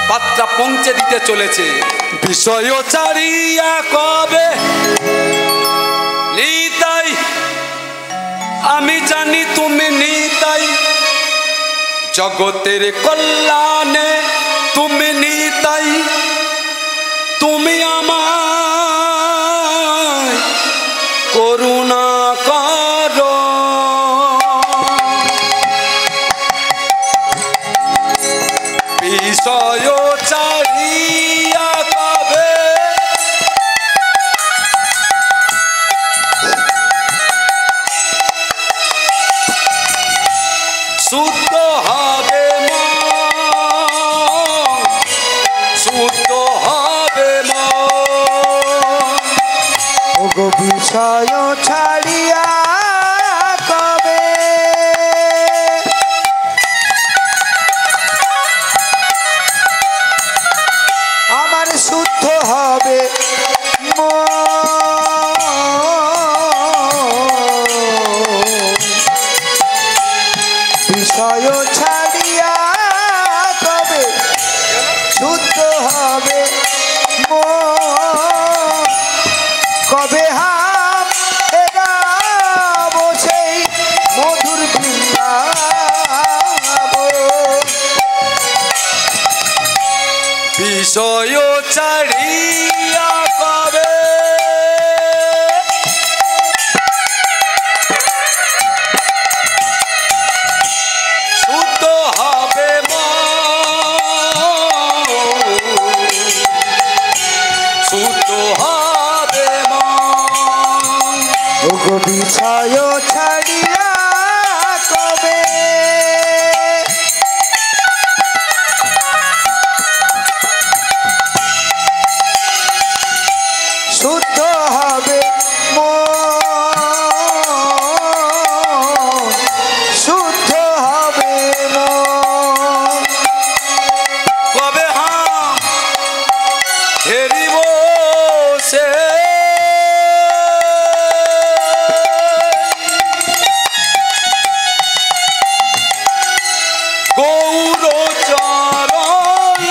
B: বার্তা পৌঁছে দিতে চলেছে। বিষয় চারিয়া কবে নিতাই, আমি জানি তুমি নিতাই, জগতের কল্যাণে তুমি নিতাই, তুমি আমায় করুণা করো। বিষয় চারিয়া কবে শুদ্ধ হবে মন, শুদ্ধ হবে মন,
C: বিষয় ছাড়িয়া কবে আমার শুদ্ধ হবে বিষয় ছাড়িয়া কবে শুদ্ধ হবে কবে হাম এরা বসেই মধুর বৃন্দাব
B: বিষয় ছাড়িয়া কবে শুদ্ধ হবে শুদ্ধ হবে
C: ওগো বিষয় ছাড়িয়া কবে শুদ্ধ হবে শুদ্ধ হবে
B: কবে হাম হেরিব সে গৌরচরণ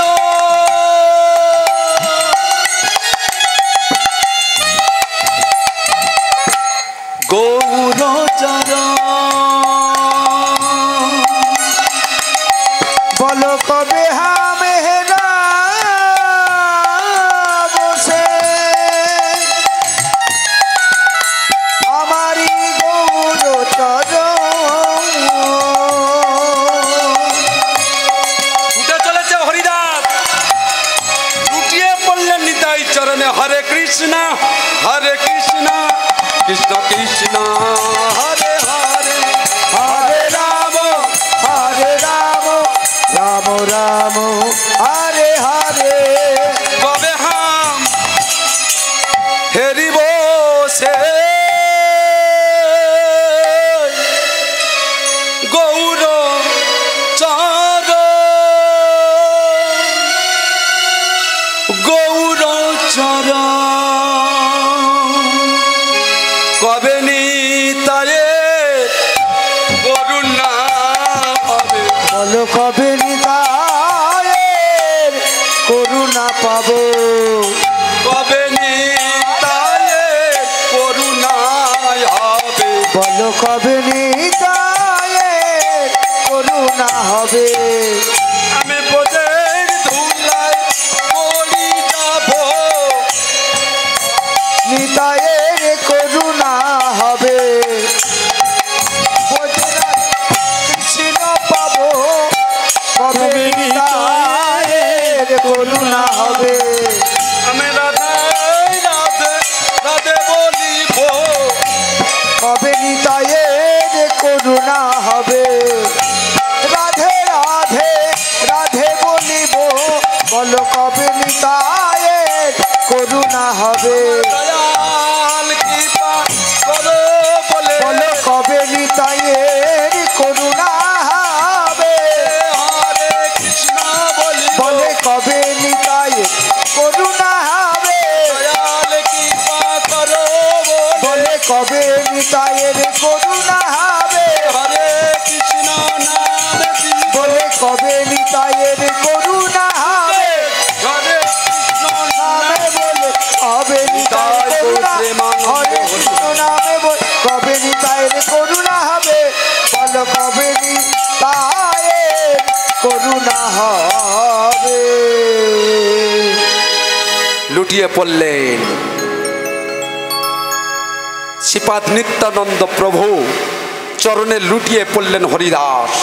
B: গৌরচরণ
C: বলো কবে হামেরা বসে আমারি গৌরচরণ
B: ছুটে চলেছে হরিদাস লুটিয়ে পড়লেন নিতাই চরণে হরে কৃষ্ণ কৃষ্ণ কৃষ্ণ হরে হরে
C: হরে রাম রাম রাম হরে হরে
B: কবে হাম হেরিব সে গৌর চর গৌর চর কবে নিতায়ে করুণা হবে
C: বলো কবে নিতায়ের করুণা পাবো
B: কবে নিতায়ে করুণায় হবে
C: বলো কবে নিতায়ের করুণা হবে
B: আমি বোধের ধুলায় পড়ি যাব
C: নিতায়ের করুণা হবে কৃষ্ণ পাবো কবে নিতায়ের করুণা হবে
B: আমি রাধে রাধে রাধে বলিব
C: কবে নিতায়ের করুণা হবে রাধে রাধে রাধে বলিব বলো কবে নিতায়ের করুণা হবে
B: দয়াল কৃপা করো বলে
C: বলো কবে নিতায়ের করুণা হবে
B: হরে কৃষ্ণ বলিব
C: বলে কবে নিতায়ের করুণা হবে
B: দয়াল কৃপা করো
C: বলে কবে নিতায়ের করুণা হবে
B: হরে কৃষ্ণ নাম
C: বলে কবে নিতায়ের করুণা হবে
B: হরে কৃষ্ণ
C: নামে বলে কবে নিতায়ের করুণা হরে কৃষ্ণ নামে বলে কবে নিতায়ের করুণা হবে বলো কবে নিতায়ের করুণা হবে
B: লুটিয়ে পড়লেন শ্রীপাদ নিত্যানন্দ প্রভু চরণে লুটিয়ে পড়লেন হরিদাস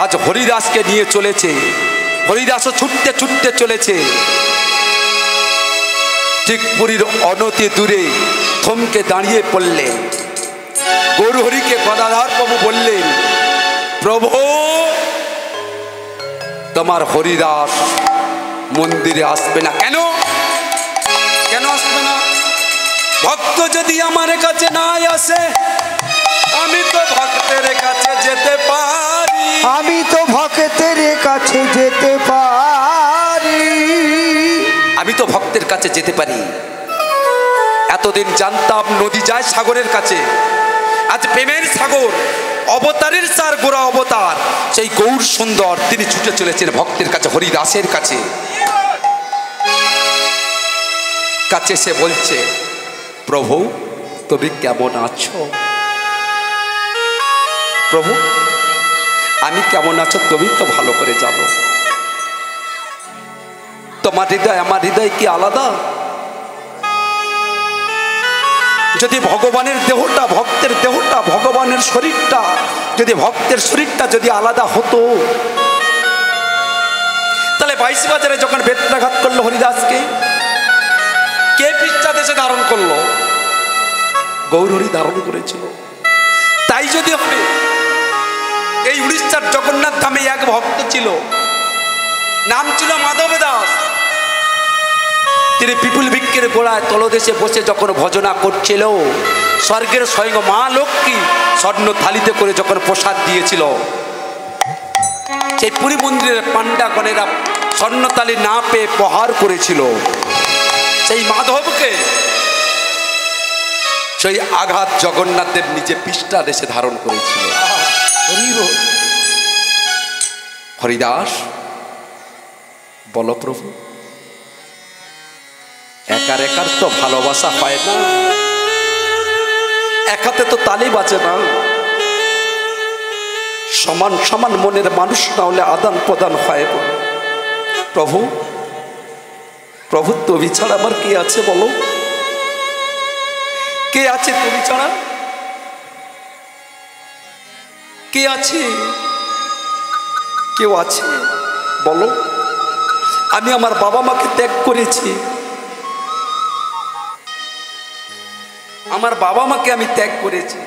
B: আজ হরিদাসকে নিয়ে চলেছে হরিদাসও ছুটতে ছুটতে চলেছে ঠিক পুরীর অনতি দূরে থমকে দাঁড়িয়ে পড়লেন গৌরহরিকে গদাধর প্রভু বললেন প্রভু তোমার হরিদাস মন্দিরে আসবে না কেন কেন আসবে না ভক্ত যদি আমার কাছে না আসে আমি তো ভক্তের কাছে যেতে পারি,
C: আমি তো ভক্তের কাছে যেতে পারি,
B: আমি তো ভক্তের কাছে যেতে পারি। এতদিন জানতাম নদী যায় সাগরের কাছে, আজ প্রেমের সাগর, অবতারের চার গোড়া অবতার সেই গৌর সুন্দর তিনি ছুটে চলেছেন ভক্তের কাছে, হরিদাসের কাছে। কাছে সে বলছে, প্রভু তুমি কেমন আছো? প্রভু আমি কেমন আছো তুমি তো ভালো করে জানো। তোমার হৃদয় আমার হৃদয় কি আলাদা? যদি ভগবানের দেহটা, ভক্তের দেহটা, ভগবানের শরীরটা, যদি ভক্তের শরীরটা যদি আলাদা হতো, তাহলে 22 বাজারে যখন বেত্রাঘাত করলো হরিদাসকে, কে পৃষ্ঠাদেশে ধারণ করলো? গৌরহরি ধারণ করেছিল। তাই যদি হবে, এই উড়িষ্যার জগন্নাথ ধামে এক ভক্ত ছিল, নাম ছিল মাধব দাস। তিনি পিপুল বৃক্ষের গোড়ায় তলদেশে বসে যখন ভজনা করছিল, স্বর্গের স্বয়ং মা লক্ষ্মী স্বর্ণ থালিতে করে যখন প্রসাদ দিয়েছিল, সেই পুরী মন্দিরের পাণ্ডাগণেরা স্বর্ণ থালি না পেয়ে প্রহার করেছিল সেই মাধবকে। সেই আঘাত জগন্নাথ দেব নিজে পৃষ্ঠাদেশে ধারণ করেছিল। হরিদাস বলো প্রভু, একার একার তো ভালোবাসা হয় না, এক হাতে তো তালি বাজে না, সমান সমান মনের মানুষ না হলে আদান প্রদান হয় না। প্রভু প্রভু তুমি ছাড়া আমার কে আছে বলো? কে আছে তুমি ছাড়া? কে আছে? কেউ আছে বলো? আমি আমার বাবা মাকে ত্যাগ করেছি, আমার বাবা মাকে আমি ত্যাগ করেছি।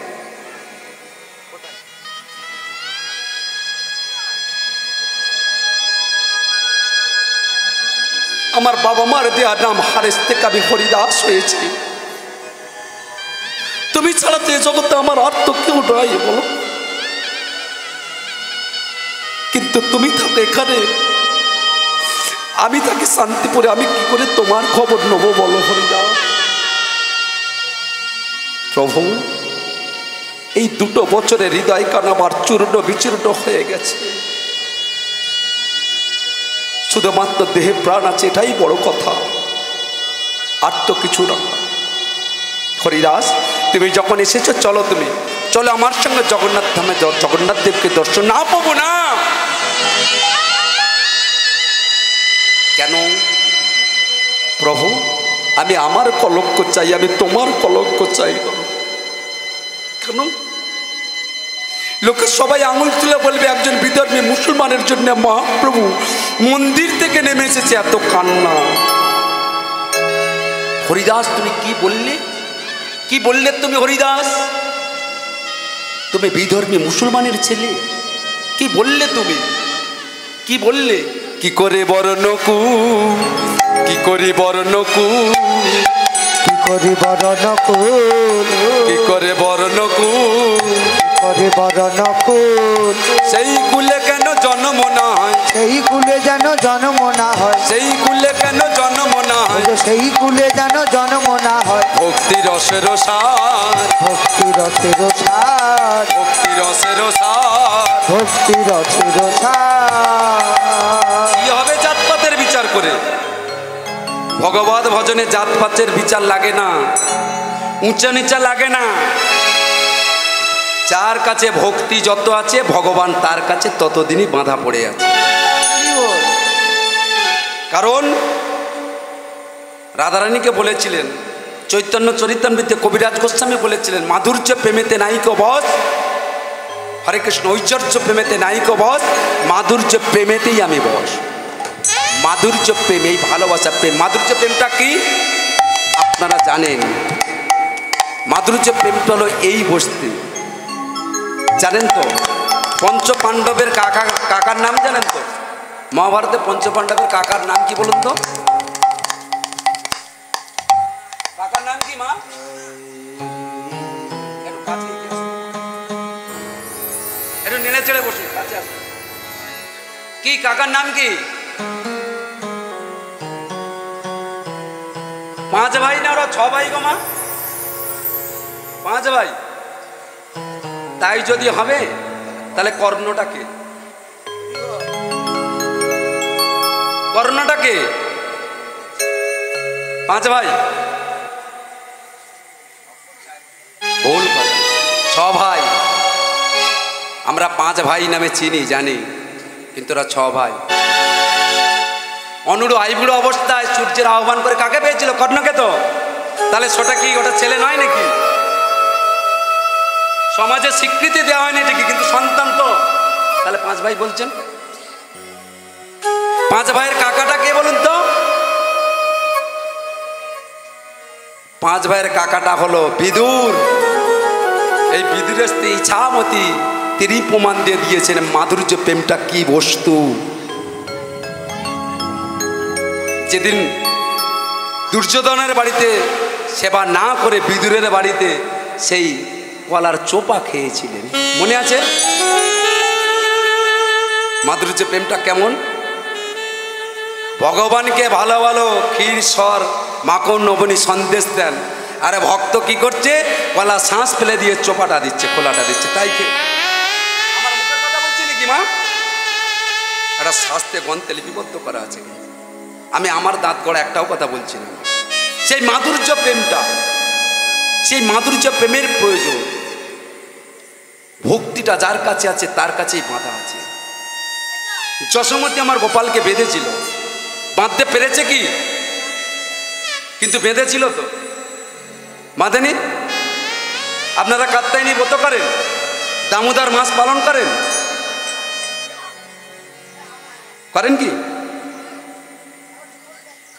B: আমার বাবা মার দেয়া নাম হারেস থেকে আমি হরিদাস হয়েছি। তুমি ছাড়া তো এ জগতে আমার আর তো কেউ নাই বলো। কিন্তু তুমি থাকো এখানে, আমি থাকি শান্তিপুরে, আমি কি করে তোমার খবর নেবো বলো হরিদাস? প্রভু এই 2 বছরের হৃদয় কান আমার চূর্ণ বিচূর্ণ হয়ে গেছে, শুধুমাত্র দেহে প্রাণ আছে, এটাই বড় কথা, আর তো কিছু না। হরিদাস তুমি যখন এসেছো, চলো তুমি চলো আমার সঙ্গে জগন্নাথ ধামে, জগন্নাথ দেবকে দর্শন না পাবো না কেন? প্রভু আমি আমার কলঙ্ক চাই, আমি তোমার কলঙ্ক চাই না। কেন? লোকে সবাই আঙুল তুলে বলবে একজন বিধর্মী মুসলমানের জন্য মহাপ্রভু মন্দির থেকে নেমে এসেছে, এত কান্না। হরিদাস তুমি কি বললে? কি বললে তুমি হরিদাস? তুমি বিধর্মী মুসলমানের ছেলে, কি বললে তুমি? কি বললে? কি করে বর্ণকু, কি করে বর্ণকু,
C: কি করে বরণকুল,
B: কি করে বর্ণকু,
C: করে বরণকুল,
B: সেই কুলে কেন জন্ম না হয়,
C: সেই কুলে যেন জন্ম না হয়,
B: সেই কুলে কেন জন্ম না হয়,
C: সেই কুলে যেন জন্ম না হয়।
B: ভক্তি রসের সার,
C: ভক্তি রসের সার,
B: ভক্তি রসের সার।
C: ভক্তি রসের সার।
B: কি হবে জাতপাতের বিচার করে? ভগবত ভজনে জাতপাতের বিচার লাগে না, উঁচা নিচা লাগে না। যার কাছে ভক্তি যত আছে ভগবান তার কাছে ততদিনই বাঁধা পড়ে আছে। কারণ রাধারানীকে বলেছিলেন, চৈতন্য চরিতামৃতে কবিরাজ গোস্বামী বলেছিলেন, মাধুর্য প্রেমেতে নাইক বস, হরে কৃষ্ণ, ঐশ্বর্য প্রেমেতে নাইক বস, মাধুর্য প্রেমেতেই আমি বস। মাধুর্য প্রেম, এই ভালোবাসা প্রেম। মাধুর্য প্রেমটা কি আপনারা জানেন? মাধুর্য প্রেমটা হলো এই বস্তি, জানেন তো? পঞ্চপাণ্ডবের কাকার নাম জানেন তো? মহাভারতে পঞ্চপাণ্ডবের কাকার নাম কি বলুন তো? কাকার নাম কি মা? কি কাকার নাম কি? 5 ভাই না ওরা 6 ভাই গো মা? 5 ভাই। তাই যদি হবে তাহলে কর্ণটাকে, কর্ণটাকে 5 ভাই? ভুল কথা, 6 ভাই। আমরা 5 ভাই নামে চিনি জানি, কিন্তু ওরা 6 ভাই। অনুরু আইবুড়ো অবস্থায় সূর্যের আহ্বান করে কাকে পেয়েছিল? কর্ণকে তো। তাহলে সেটা কি ওটা ছেলে নয় নাকি? সমাজে স্বীকৃতি দেওয়া হয়নি ঠিকই, কিন্তু সন্তান তো। তাহলে 5 ভাই বলছেন। 5 ভাইয়ের কাকাটা কে বলুন তো? 5 ভাইয়ের কাকাটা হলো বিদুর। এই বিদুরের স্ত্রী ইছামতি, তিনি প্রমাণ দিয়ে দিয়েছেন মাধুর্য প্রেমটা কি বস্তু। যেদিন দুর্যোধনের বাড়িতে সেবা না করে বিদুরের বাড়িতে সেই কলার চোপা খেয়েছিলেন, মনে আছে? মাধুর্য প্রেমটা কেমন? ভগবানকে ভালো ভালো ক্ষীর সর মাখন নবনী সন্দেশ দেন, আরে ভক্ত কি করছে? কলা শ্বাস ফেলে দিয়ে চোপাটা দিচ্ছে, খোলাটা দিচ্ছে। তাই আমার মুখের কথা বলছি নাকি মা? একটা শাস্ত্রে গ্রন্থে লিপিবদ্ধ করা আছে। আমি আমার দাঁত গড়া একটাও কথা বলছি না। সেই মাধুর্য প্রেমটা, সেই মাধুর্য প্রেমের প্রয়োজন। ভক্তিটা যার কাছে আছে তার কাছেই বাঁধা আছে। যশোমতী আমার গোপালকে বেঁধেছিল, বাঁধতে পেরেছে কি? কিন্তু বেঁধেছিল তো, বাঁধেনি। আপনারা কাত্তায়নী ব্রত করেন, দামোদর মাস পালন করেন, করেন কি?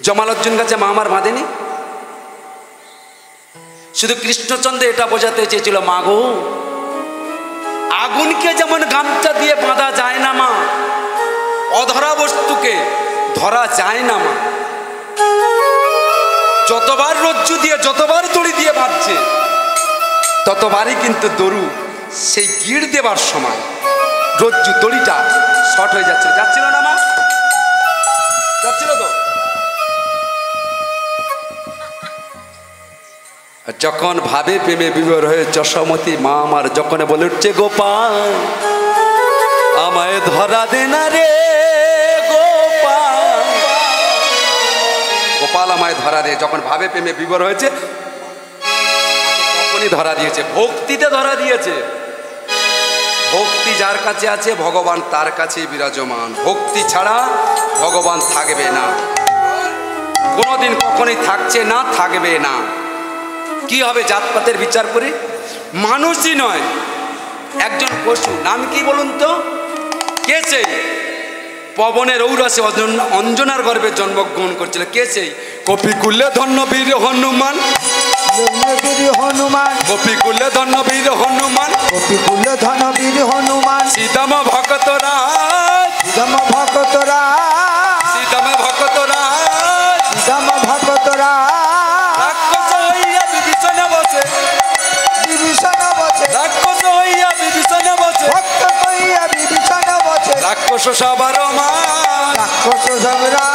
B: জমালজ্জন কাছে মা আমার বাঁধেনি। শুধু কৃষ্ণচন্দ্র এটা বোঝাতে চেয়েছিল, মা গো, আগুনকে যেমন গামছা দিয়ে বাঁধা যায় না মা, অধরা বস্তুকে ধরা যায় না মা। যতবার রজ্জু দিয়ে, যতবার দড়ি দিয়ে বাঁধছে, ততবারই কিন্তু দড়ু সেই গিড় দেবার সময় রজ্জু দড়িটা শর্ট হয়ে যাচ্ছিল। যাচ্ছিল না মা? যাচ্ছিল তো। যখন ভাবে প্রেমে বিভোর হয়ে যশোমতী মা আমার যখন বলে উঠছে, গোপাল আমায় ধরা দে না রে গোপাল, গোপাল আমায় ধরা দে। যখন ভাবে প্রেমে বিভোর হয়েছে তখনই ধরা দিয়েছে, ভক্তিতে ধরা দিয়েছে। ভক্তি যার কাছে আছে ভগবান তার কাছেই বিরাজমান। ভক্তি ছাড়া ভগবান থাকবে না, কোনোদিন কখনোই থাকছে না, থাকবে না। কি হবে? জাতপাতের বিচার করি মানুষই নয়, একজন পশু। নাম কি বলুন তো? কে সেই? পবনের ঔরসে অঞ্জনার গর্ভে জন্মগ্রহণ করছিল। কে সেই? কপিকুলে ধন্য বীর হনুমান,
C: হনুমান,
B: কপিকুলে ধন্য বীর হনুমান,
C: কপিকুলে ধন বীর হনুমান,
B: সীতাম ভক্তরাজ,
C: সীতাম ভক্তরাজ,
B: সীতাম ভক্তরাজ,
C: সীতাম ভক্তরাজ,
B: রাক্ষস হইয়া বিভীষণ বসে,
C: বিভীষণ বচে,
B: রাক্ষস হইয়া বিভীষণ বসে,
C: ভক্ত কইয়া বিভীষণ বচে,
B: রাক্ষস সবার মান,
C: রাক্ষস সবরা,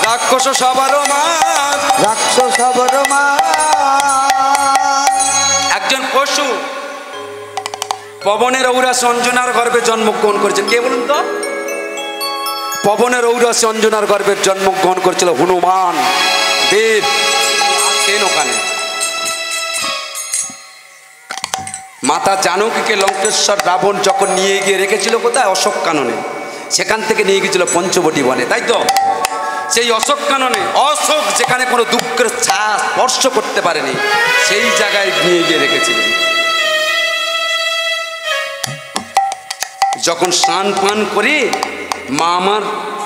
B: রাক্ষস সবার মান।
C: রাক্ষস সবরমা।
B: একজন পশু পবনের ঔরসে অঞ্জনার গর্ভে জন্মগ্রহণ করেছে। কে বলুন তো? পবনের ঔরসে অঞ্জনার গর্ভে জন্মগ্রহণ করেছিল হনুমান দেব। আছেন ওখানে। মাতা জানকীকে লঙ্কেশ্বর রাবণ যখন নিয়ে গিয়ে রেখেছিল কোথায়? অশোক কাননে। সেখান থেকে নিয়ে গিয়েছিল পঞ্চবটি বনে, তাই তো? সেই অশোক কাননে, অশোক যেখানে কোনো দুঃখের ছায়া স্পর্শ করতে পারেনি, সেই জায়গায় নিয়ে গিয়ে রেখেছিলেন। যখন স্নান পান করে মা আমার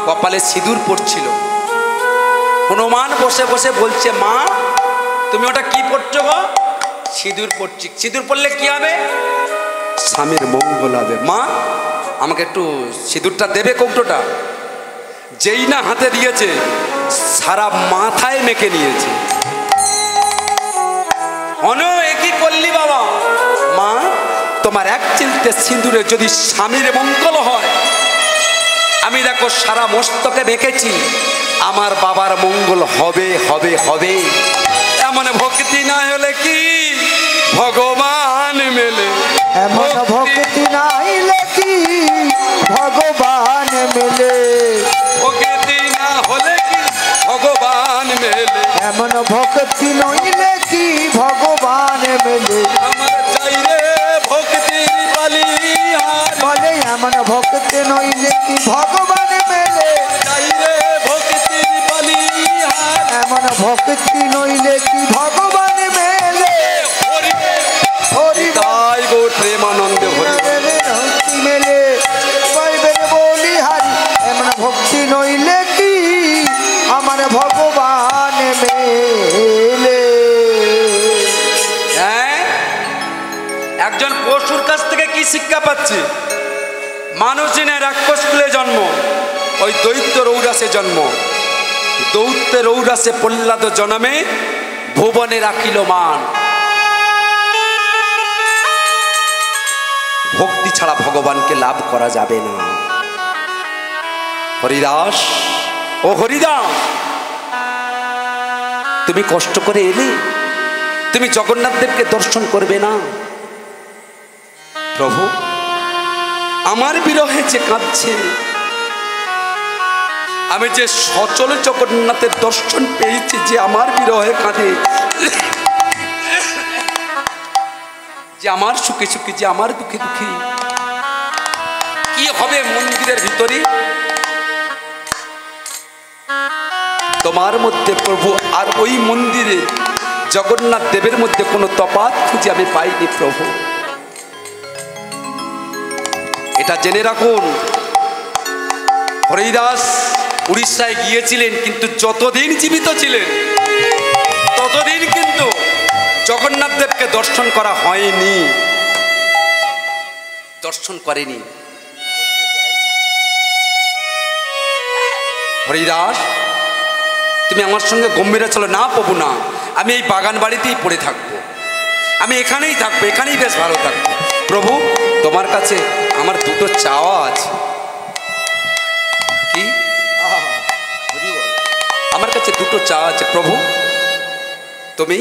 B: কপালে সিঁদুর পড়ছিল, হনুমান বসে বসে বলছে, মা তুমি ওটা কি পড়ছো গো? সিঁদুর পড়ছি। সিঁদুর পড়লে কি হবে? স্বামীর মঙ্গল হবে। মা আমাকে একটু সিঁদুরটা দেবে, কৌটোটা। যেই না হাতে দিয়েছে, সারা মাথায় মেখে নিয়েছে। একই করলি বাবা? মা তোমার এক চিলতে সিঁদুরে যদি স্বামীর মঙ্গল হয়, আমি দেখো সারা মস্তকে বেঁকেছি, আমার বাবার মঙ্গল হবে হবে হবে। এমন ভক্তি না হলে কি ভগবান মেলে,
C: এমন ভক্তি নাইলে কি ভগবান মেলে,
B: ভক্তি না হলে কি ভগবান মেলে,
C: এমন ভক্তি নইলে কি ভগবান মেলে।
B: আমার চাই রে ভক্তির বলিহার,
C: বলে এমন ভক্তি নইলে কি ভগবান মেলে,
B: চাই রে ভক্তির বলিহার।
C: এমন ভক্তি নইলে কি ভগবান মেলে।
B: হরি
C: হরি
B: তাই গো প্রেমানন্দে হরি
C: মেলে ভক্তি মেলে, পাইবে বলি হারি, এমন ভক্তি নইলে কি আমার ভগবান মেলে।
B: হ্যাঁ, একজন পশুর কাছ থেকে কি শিক্ষা পাচ্ছে? মানুষ জিনে রাক্ষস কুলে জন্ম, ওই দৈত্য রৌরাসে জন্ম, দৈত্য রৌরাসে প্রহ্লাদ জন্মে ভুবনে রাখিল মান। ভক্তি ছাড়া ভগবানকে লাভ করা যাবে না। হরিদাস, ও হরিদাস, তুমি কষ্ট করে এলে, তুমি জগন্নাথ দেবকে দর্শন করবে না? প্রভু, আমার বিরহে যে কাঁদছে, আমি যে সচল জগন্নাথের দর্শন পেয়েছি, যে আমার বিরহে কাঁদে, যে আমার সুখে সুখে, যে আমার দুঃখে দুঃখে, কি হবে মন্দিরের ভিতরে? তোমার মধ্যে প্রভু আর ওই মন্দিরে জগন্নাথ দেবের মধ্যে কোনো তফাৎ খুঁজে আমি পাইনি প্রভু। এটা জেনে রাখুন, হরিদাস উড়িষ্যায় গিয়েছিলেন, কিন্তু যতদিন জীবিত ছিলেন ততদিন কিন্তু জগন্নাথ দেবকে দর্শন করা হয়নি, দর্শন করেনি। হরিদাস, তুমি আমার সঙ্গে গম্ভীরা চলো। না প্রভু না, আমি এই বাগান বাড়িতেই পড়ে থাকবো, আমি এখানেই থাকবো, এখানেই বেশ ভালো থাকবো। প্রভু, তোমার কাছে আমার দুটো চাওয়া আছে। কি? আমার কাছে দুটো চাওয়া আছে প্রভু। তুমি